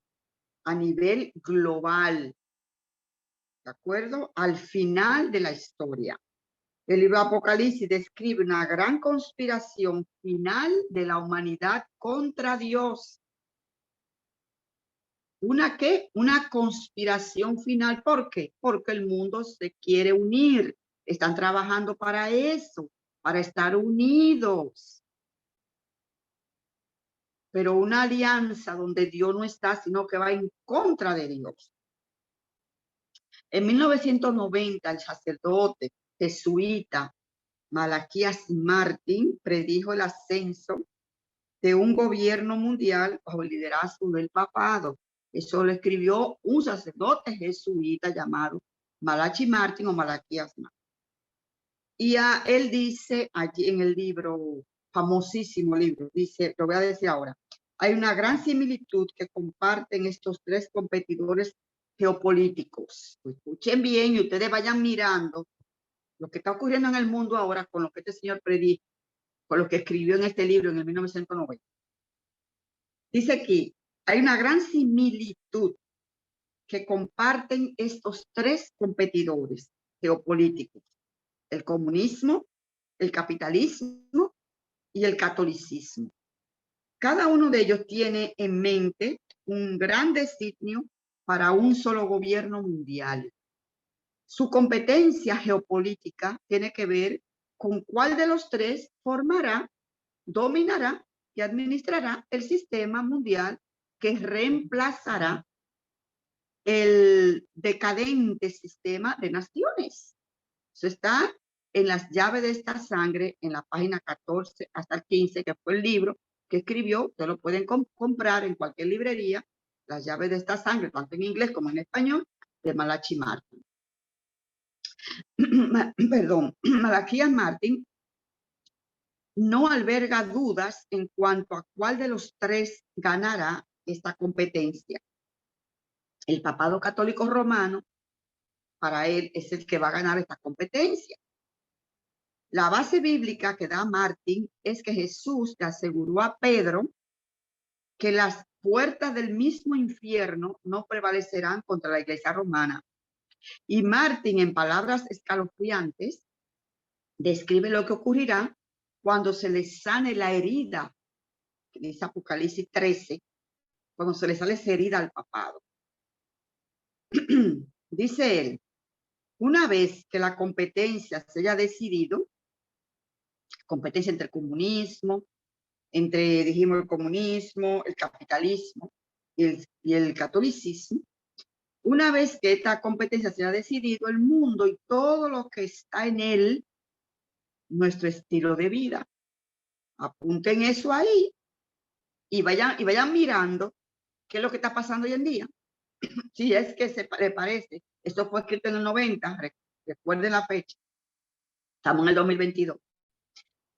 A: a nivel global. ¿De acuerdo? Al final de la historia. El libro de Apocalipsis describe una gran conspiración final de la humanidad contra Dios. ¿Una qué? Una conspiración final. ¿Por qué? Porque el mundo se quiere unir. Están trabajando para eso, para estar unidos. Pero una alianza donde Dios no está, sino que va en contra de Dios. En 1990, el sacerdote jesuita Malaquías Martin predijo el ascenso de un gobierno mundial bajo el liderazgo del papado. Eso lo escribió un sacerdote jesuita llamado Malachi Martin o Malaquías Martin. Y él dice allí en el libro, famosísimo libro, dice, lo voy a decir ahora, hay una gran similitud que comparten estos tres competidores geopolíticos. Escuchen bien y ustedes vayan mirando lo que está ocurriendo en el mundo ahora con lo que este señor predijo, con lo que escribió en este libro en el 1990. Dice aquí, Hay una gran similitud que comparten estos tres competidores geopolíticos: el comunismo, el capitalismo y el catolicismo. Cada uno de ellos tiene en mente un gran designio para un solo gobierno mundial. Su competencia geopolítica tiene que ver con cuál de los tres formará, dominará y administrará el sistema mundial que reemplazará el decadente sistema de naciones. Eso está en Las llaves de esta sangre, en la página 14 hasta el 15, que fue el libro que escribió. Ustedes lo pueden comprar en cualquier librería, Las llaves de esta sangre, tanto en inglés como en español, de Malachi Martin. Perdón, Malachi Martin no alberga dudas en cuanto a cuál de los tres ganará esta competencia. El papado católico romano, para él, es el que va a ganar esta competencia. La base bíblica que da Martin es que Jesús le aseguró a Pedro que las puertas del mismo infierno no prevalecerán contra la iglesia romana. Y Martin, en palabras escalofriantes, describe lo que ocurrirá cuando se le sane la herida, que dice Apocalipsis 13, cuando se le sale esa herida al papado. Dice él, una vez que la competencia se haya decidido, competencia entre el comunismo, dijimos, el comunismo, el capitalismo y el catolicismo, una vez que esta competencia se haya decidido, el mundo y todo lo que está en él, nuestro estilo de vida, apunten eso ahí y vayan mirando qué es lo que está pasando hoy en día. Si es que se le parece, esto fue escrito en el 90, recuerden la fecha, estamos en el 2022.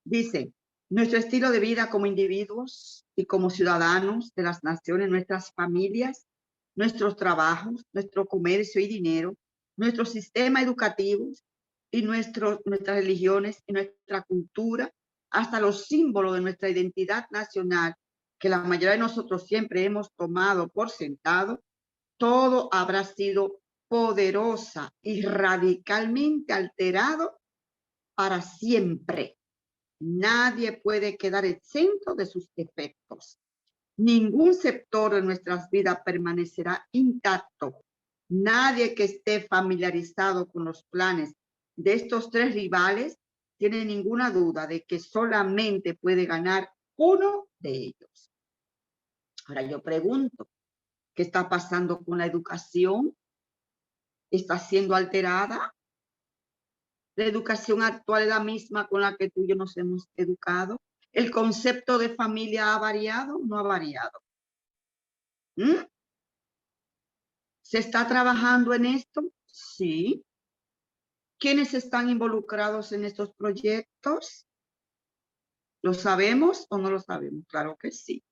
A: Dice, nuestro estilo de vida como individuos y como ciudadanos de las naciones, nuestras familias, nuestros trabajos, nuestro comercio y dinero, nuestro sistema educativo y nuestras religiones y nuestra cultura, hasta los símbolos de nuestra identidad nacional, que la mayoría de nosotros siempre hemos tomado por sentado, todo habrá sido poderosa y radicalmente alterado para siempre. Nadie puede quedar exento de sus efectos. Ningún sector de nuestras vidas permanecerá intacto. Nadie que esté familiarizado con los planes de estos tres rivales tiene ninguna duda de que solamente puede ganar uno de ellos. Ahora yo pregunto, ¿qué está pasando con la educación? ¿Está siendo alterada? ¿La educación actual es la misma con la que tú y yo nos hemos educado? ¿El concepto de familia ha variado? ¿No ha variado? ¿Se está trabajando en esto? Sí. ¿Quiénes están involucrados en estos proyectos? ¿Lo sabemos o no lo sabemos? Claro que sí.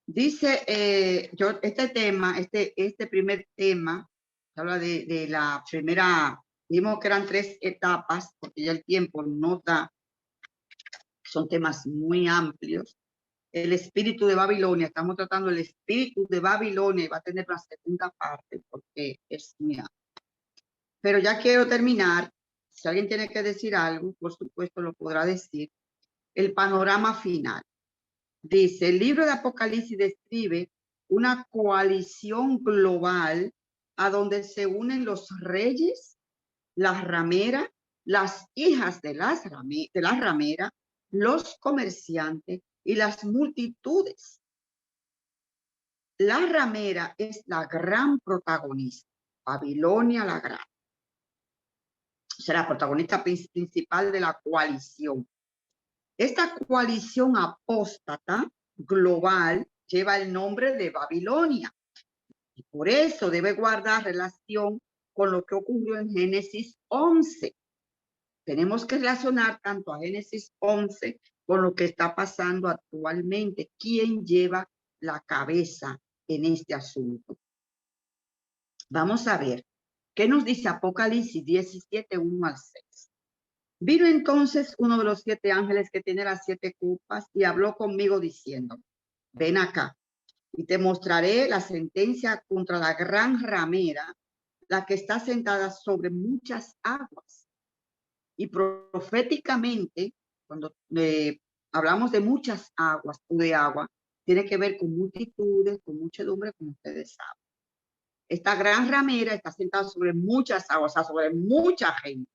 A: Dice, este primer tema, habla de la primera, vimos que eran 3 etapas, porque ya el tiempo no da, son temas muy amplios. El espíritu de Babilonia, estamos tratando el espíritu de Babilonia y va a tener una segunda parte porque es muy amplio. Pero ya quiero terminar. Si alguien tiene que decir algo, por supuesto lo podrá decir. El panorama final. Dice, el libro de Apocalipsis describe una coalición global a donde se unen los reyes, las rameras, las hijas de las rameras, los comerciantes y las multitudes. La ramera es la gran protagonista, Babilonia la gran. Será la protagonista principal de la coalición. Esta coalición apóstata global lleva el nombre de Babilonia y por eso debe guardar relación con lo que ocurrió en Génesis 11. Tenemos que relacionar tanto a Génesis 11 con lo que está pasando actualmente. ¿Quién lleva la cabeza en este asunto? Vamos a ver qué nos dice Apocalipsis 17, 1 al 6. Vino entonces uno de los 7 ángeles que tiene las 7 copas y habló conmigo diciendo, ven acá y te mostraré la sentencia contra la gran ramera, la que está sentada sobre muchas aguas. Y proféticamente, cuando hablamos de muchas aguas o de agua, tiene que ver con multitudes, con muchedumbre, como ustedes saben. Esta gran ramera está sentada sobre muchas aguas, o sea, sobre mucha gente.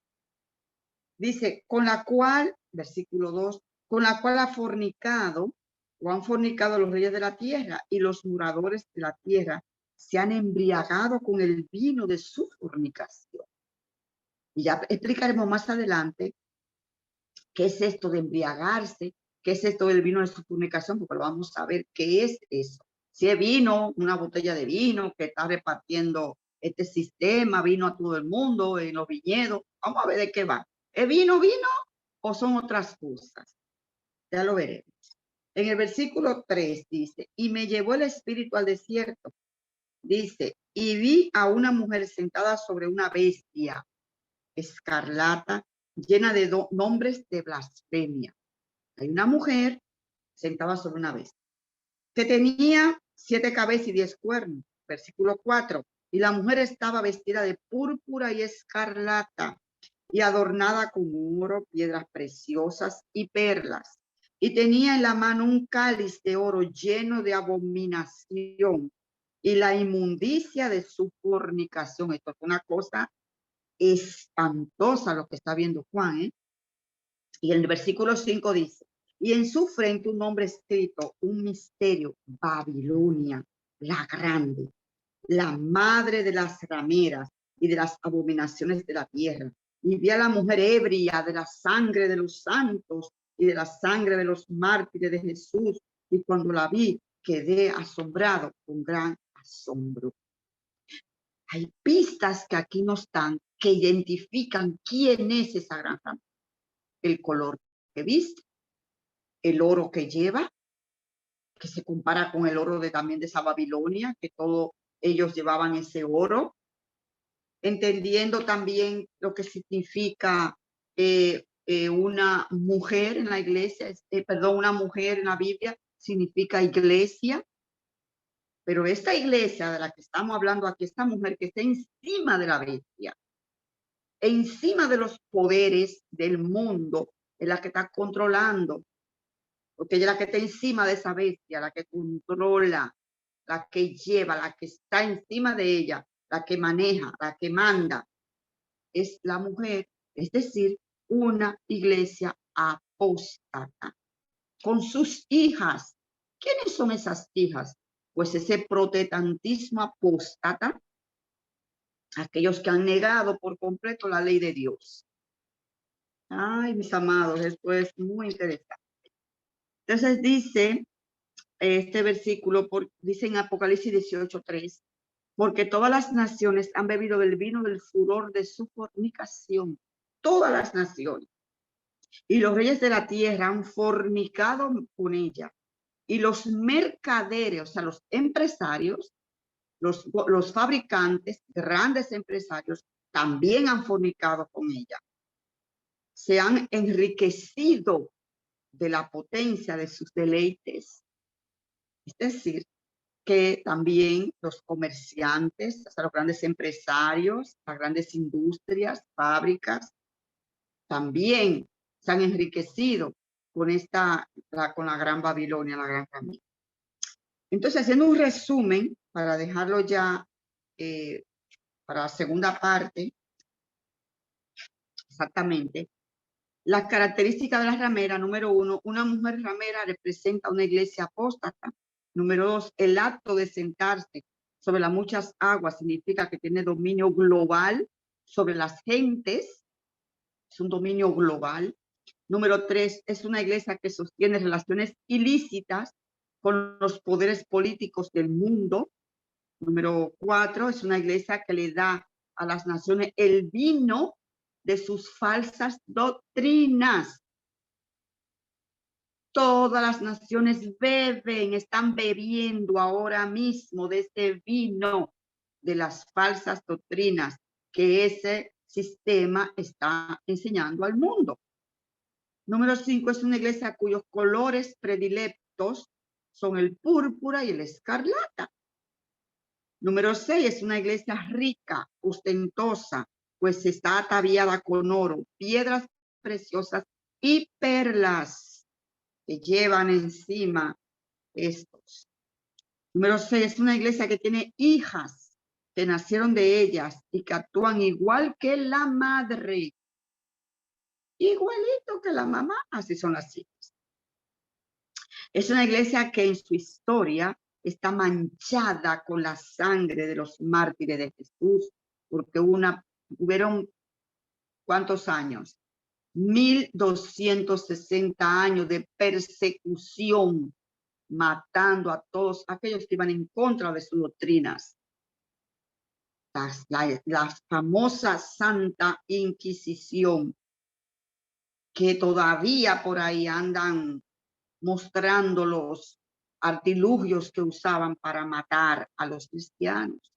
A: Dice, con la cual, versículo 2, con la cual ha fornicado o han fornicado los reyes de la tierra, y los moradores de la tierra se han embriagado con el vino de su fornicación. Y ya explicaremos más adelante qué es esto de embriagarse, qué es esto del vino de su fornicación, porque lo vamos a ver qué es eso. Si es vino, una botella de vino que está repartiendo este sistema, vino a todo el mundo, en los viñedos. Vamos a ver de qué va. ¿Es vino o son otras cosas? Ya lo veremos. En el versículo 3 dice, y me llevó el espíritu al desierto. Dice, y vi a una mujer sentada sobre una bestia escarlata, llena de nombres de blasfemia. Hay una mujer sentada sobre una bestia que tenía 7 cabezas y 10 cuernos. Versículo 4. Y la mujer estaba vestida de púrpura y escarlata y adornada con oro, piedras preciosas y perlas. Y tenía en la mano un cáliz de oro lleno de abominación y la inmundicia de su fornicación. Esto es una cosa espantosa lo que está viendo Juan, ¿eh? Y el versículo 5 dice, y en su frente un nombre escrito, un misterio, Babilonia, la grande, la madre de las rameras y de las abominaciones de la tierra. Y vi a la mujer ebria de la sangre de los santos y de la sangre de los mártires de Jesús. Y cuando la vi, quedé asombrado con gran asombro. Hay pistas que aquí no están, que identifican quién es esa gran ramera. El color que viste, el oro que lleva, que se compara con el oro también de esa Babilonia, que todos ellos llevaban ese oro, entendiendo también lo que significa una mujer en la iglesia, una mujer en la Biblia significa iglesia, pero esta iglesia de la que estamos hablando aquí, esta mujer que está encima de la bestia, encima de los poderes del mundo, es la que está controlando, porque ella es la que está encima de esa bestia, la que controla, la que lleva, la que está encima de ella, la que maneja, la que manda, es la mujer, es decir, una iglesia apóstata, con sus hijas. ¿Quiénes son esas hijas? Pues ese protestantismo apóstata, aquellos que han negado por completo la ley de Dios. Ay, mis amados, esto es muy interesante. Entonces dice este versículo, dice en Apocalipsis 18:3, porque todas las naciones han bebido del vino del furor de su fornicación. Todas las naciones. Y los reyes de la tierra han fornicado con ella. Y los mercaderes, o sea, los empresarios, los fabricantes, grandes empresarios, también han fornicado con ella. Se han enriquecido de la potencia de sus deleites. Es decir, que también los comerciantes, o sea, los grandes empresarios, las grandes industrias, fábricas, también se han enriquecido con con la gran Babilonia, la gran ramera. Entonces, haciendo un resumen, para dejarlo ya para la segunda parte, exactamente, las características de la ramera, número 1, una mujer ramera representa una iglesia apóstata. Número 2, el acto de sentarse sobre las muchas aguas significa que tiene dominio global sobre las gentes, es un dominio global. Número 3, es una iglesia que sostiene relaciones ilícitas con los poderes políticos del mundo. Número 4, es una iglesia que le da a las naciones el vino de sus falsas doctrinas. Todas las naciones están bebiendo ahora mismo de este vino de las falsas doctrinas, que ese sistema está enseñando al mundo. Número 5 es una iglesia cuyos colores predilectos son el púrpura y el escarlata. Número 6 es una iglesia rica, ostentosa, pues está ataviada con oro, piedras preciosas y perlas que llevan encima estos. Número 6 es una iglesia que tiene hijas que nacieron de ellas y que actúan igual que la madre. Igualito que la mamá, así son las hijas. Es una iglesia que en su historia está manchada con la sangre de los mártires de Jesús, porque hubieron, ¿cuántos años? 1260 años de persecución, matando a todos aquellos que iban en contra de sus doctrinas. La famosa Santa Inquisición, que todavía por ahí andan mostrando los artilugios que usaban para matar a los cristianos,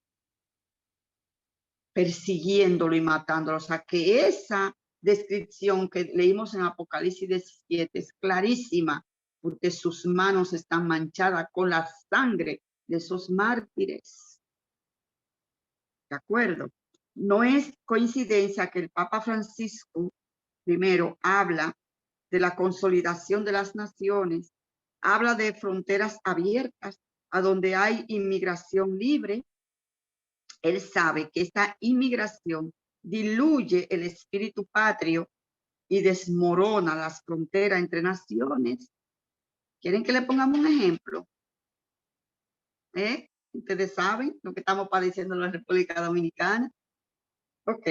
A: persiguiéndolo y matándolo. O sea, que esa descripción que leímos en Apocalipsis 17 es clarísima, porque sus manos están manchadas con la sangre de esos mártires. ¿De acuerdo? No es coincidencia que el Papa Francisco primero habla de la consolidación de las naciones, habla de fronteras abiertas a donde hay inmigración libre. Él sabe que esta inmigración diluye el espíritu patrio y desmorona las fronteras entre naciones. ¿Quieren que le pongamos un ejemplo? Ustedes saben lo que estamos padeciendo en la República Dominicana. Ok.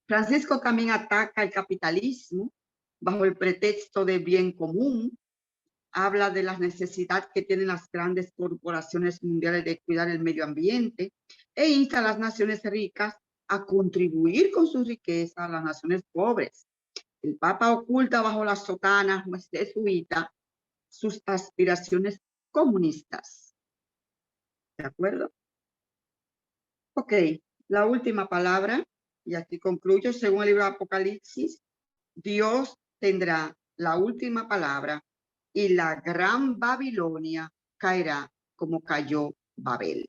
A: Francisco también ataca el capitalismo bajo el pretexto de bien común. Habla de la necesidad que tienen las grandes corporaciones mundiales de cuidar el medio ambiente e insta a las naciones ricas a contribuir con su riqueza a las naciones pobres. El Papa oculta bajo la sotana jesuita sus aspiraciones comunistas. ¿De acuerdo? Ok, la última palabra, y aquí concluyo, según el libro de Apocalipsis, Dios tendrá la última palabra y la gran Babilonia caerá como cayó Babel.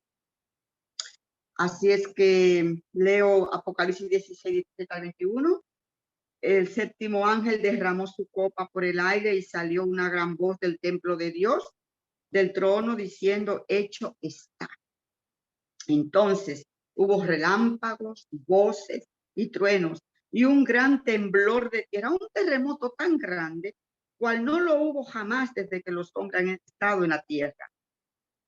A: Así es que leo Apocalipsis 16, 17 al 21. El séptimo ángel derramó su copa por el aire y salió una gran voz del templo de Dios, del trono, diciendo, hecho está. Entonces hubo relámpagos, voces y truenos y un gran temblor de tierra, un terremoto tan grande, cual no lo hubo jamás desde que los hombres han estado en la tierra.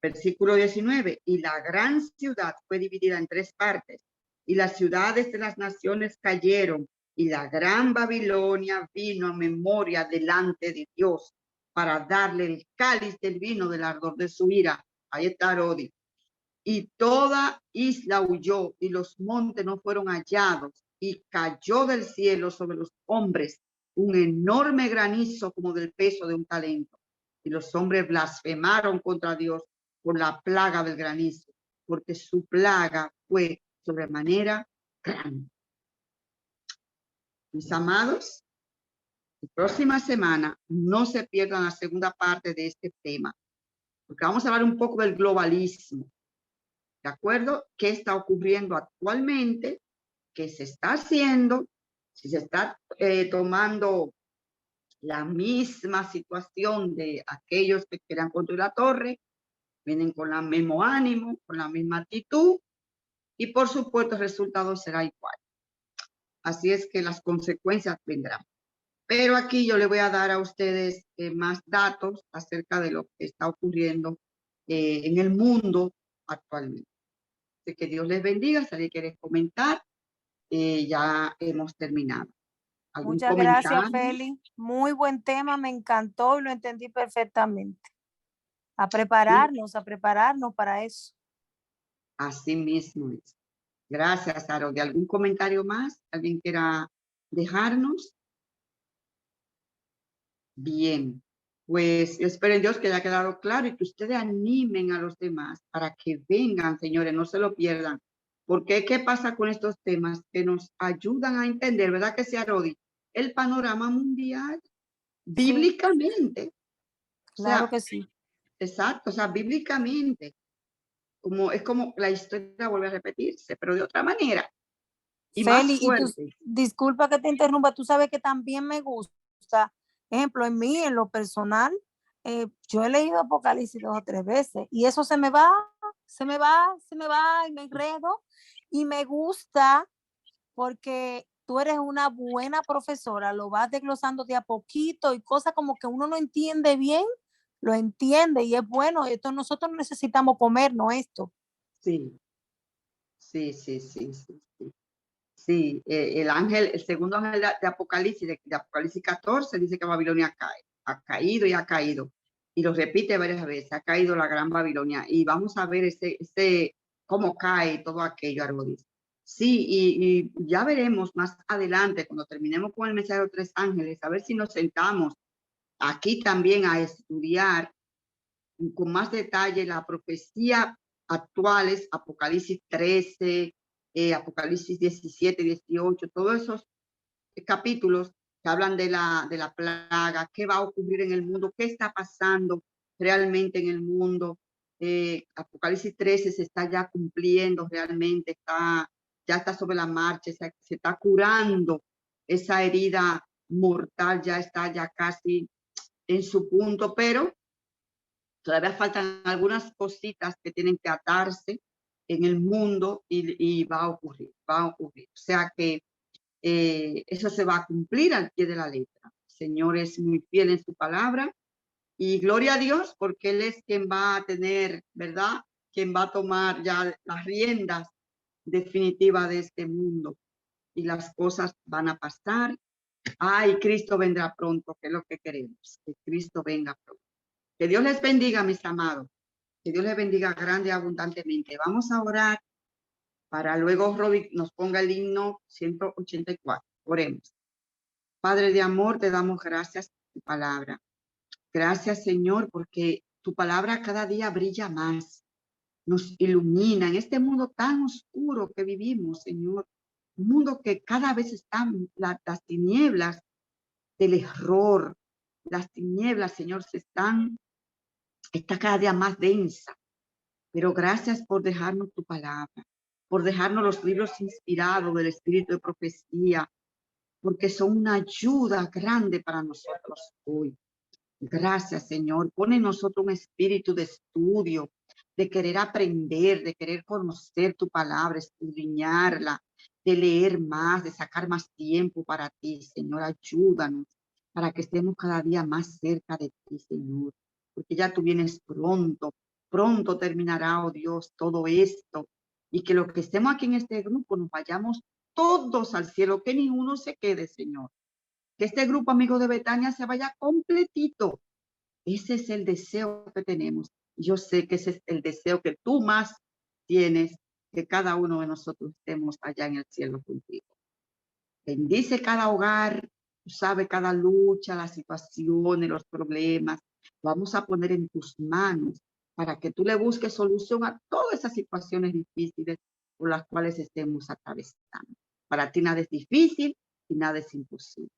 A: Versículo 19, y la gran ciudad fue dividida en 3 partes, y las ciudades de las naciones cayeron, y la gran Babilonia vino a memoria delante de Dios para darle el cáliz del vino del ardor de su ira. Ahí está Rodi. Y toda isla huyó, y los montes no fueron hallados, y cayó del cielo sobre los hombres un enorme granizo como del peso de un talento. Y los hombres blasfemaron contra Dios por la plaga del granizo, porque su plaga fue sobremanera grande. Mis amados, la próxima semana no se pierdan la segunda parte de este tema, porque vamos a hablar un poco del globalismo. ¿De acuerdo? ¿Qué está ocurriendo actualmente? ¿Qué se está haciendo? Si se está tomando la misma situación de aquellos que quieran construir la torre, vienen con el mismo ánimo, con la misma actitud, y por supuesto el resultado será igual. Así es que las consecuencias vendrán. Pero aquí yo le voy a dar a ustedes más datos acerca de lo que está ocurriendo en el mundo actualmente. Así que Dios les bendiga. Si alguien quiere comentar, ya hemos terminado.
C: Muchas gracias, Feli. Muy buen tema, me encantó y lo entendí perfectamente. A prepararnos para eso.
A: Así mismo es. Gracias, Aro. ¿De algún comentario más? ¿Alguien quiera dejarnos? Bien, pues yo espero en Dios que haya quedado claro y que ustedes animen a los demás para que vengan, señores, no se lo pierdan. Porque, ¿qué pasa con estos temas? Que nos ayudan a entender, ¿verdad que sea, Rodi? El panorama mundial, bíblicamente. O
C: Claro
A: sea,
C: que sí.
A: exacto, o sea, bíblicamente. Es como la historia vuelve a repetirse, pero de otra manera y más
C: Feli, y tú,
A: fuerte.
C: disculpa que te interrumpa, tú sabes que también me gusta, ejemplo, en mí, en lo personal, yo he leído Apocalipsis 2 o 3 veces y eso se me va, se me va, se me va y me enredo y me gusta porque tú eres una buena profesora, lo vas desglosando de a poquito y cosas como que uno no entiende bien, lo entiende y es bueno, esto nosotros necesitamos comernos esto.
A: Sí, sí, sí, sí, sí, sí. Sí, el ángel, el segundo ángel de Apocalipsis, de Apocalipsis 14, dice que Babilonia cae, ha caído y ha caído. Y lo repite varias veces, ha caído la gran Babilonia. Y vamos a ver cómo cae todo aquello, Argodis. Sí, y ya veremos más adelante, cuando terminemos con el mensaje de los 3 ángeles, a ver si nos sentamos aquí también a estudiar con más detalle la profecía actuales, Apocalipsis 13, Apocalipsis 17, 18, todos esos capítulos que hablan de la plaga, qué va a ocurrir en el mundo, qué está pasando realmente en el mundo. Apocalipsis 13 se está ya cumpliendo realmente, ya está sobre la marcha, se está curando esa herida mortal, ya está ya casi en su punto, pero todavía faltan algunas cositas que tienen que atarse en el mundo y va a ocurrir, va a ocurrir. O sea que eso se va a cumplir al pie de la letra. El Señor es muy fiel en su palabra y gloria a Dios porque Él es quien va a tener, ¿verdad? Quien va a tomar ya las riendas definitivas de este mundo y las cosas van a pasar. Ay, Cristo vendrá pronto, que es lo que queremos, que Cristo venga pronto. Que Dios les bendiga, mis amados. Que Dios les bendiga grande y abundantemente. Vamos a orar para luego Robbie nos ponga el himno 184. Oremos. Padre de amor, te damos gracias por tu palabra. Gracias, Señor, porque tu palabra cada día brilla más, nos ilumina en este mundo tan oscuro que vivimos, Señor. Un mundo que cada vez están las tinieblas del error, las tinieblas, Señor, está cada día más densa. Pero gracias por dejarnos tu palabra, por dejarnos los libros inspirados del Espíritu de Profecía, porque son una ayuda grande para nosotros hoy. Gracias, Señor. Pone en nosotros un espíritu de estudio, de querer aprender, de querer conocer tu palabra, escudriñarla, de leer más, de sacar más tiempo para ti, Señor. Ayúdanos para que estemos cada día más cerca de ti, Señor. Porque ya tú vienes pronto, pronto terminará, oh Dios, todo esto. Y que los que estemos aquí en este grupo nos vayamos todos al cielo, que ninguno se quede, Señor. Que este grupo, amigo de Betania, se vaya completito. Ese es el deseo que tenemos. Yo sé que ese es el deseo que tú más tienes, que cada uno de nosotros estemos allá en el cielo contigo. Bendice cada hogar, tú sabes cada lucha, las situaciones, los problemas. Vamos a poner en tus manos para que tú le busques solución a todas esas situaciones difíciles por las cuales estemos atravesando. Para ti nada es difícil y nada es imposible.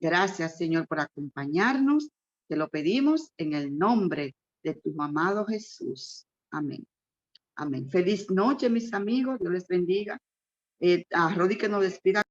A: Gracias, Señor, por acompañarnos. Te lo pedimos en el nombre de tu amado Jesús. Amén. Amén. Feliz noche, mis amigos. Dios les bendiga. A Rodi que nos despida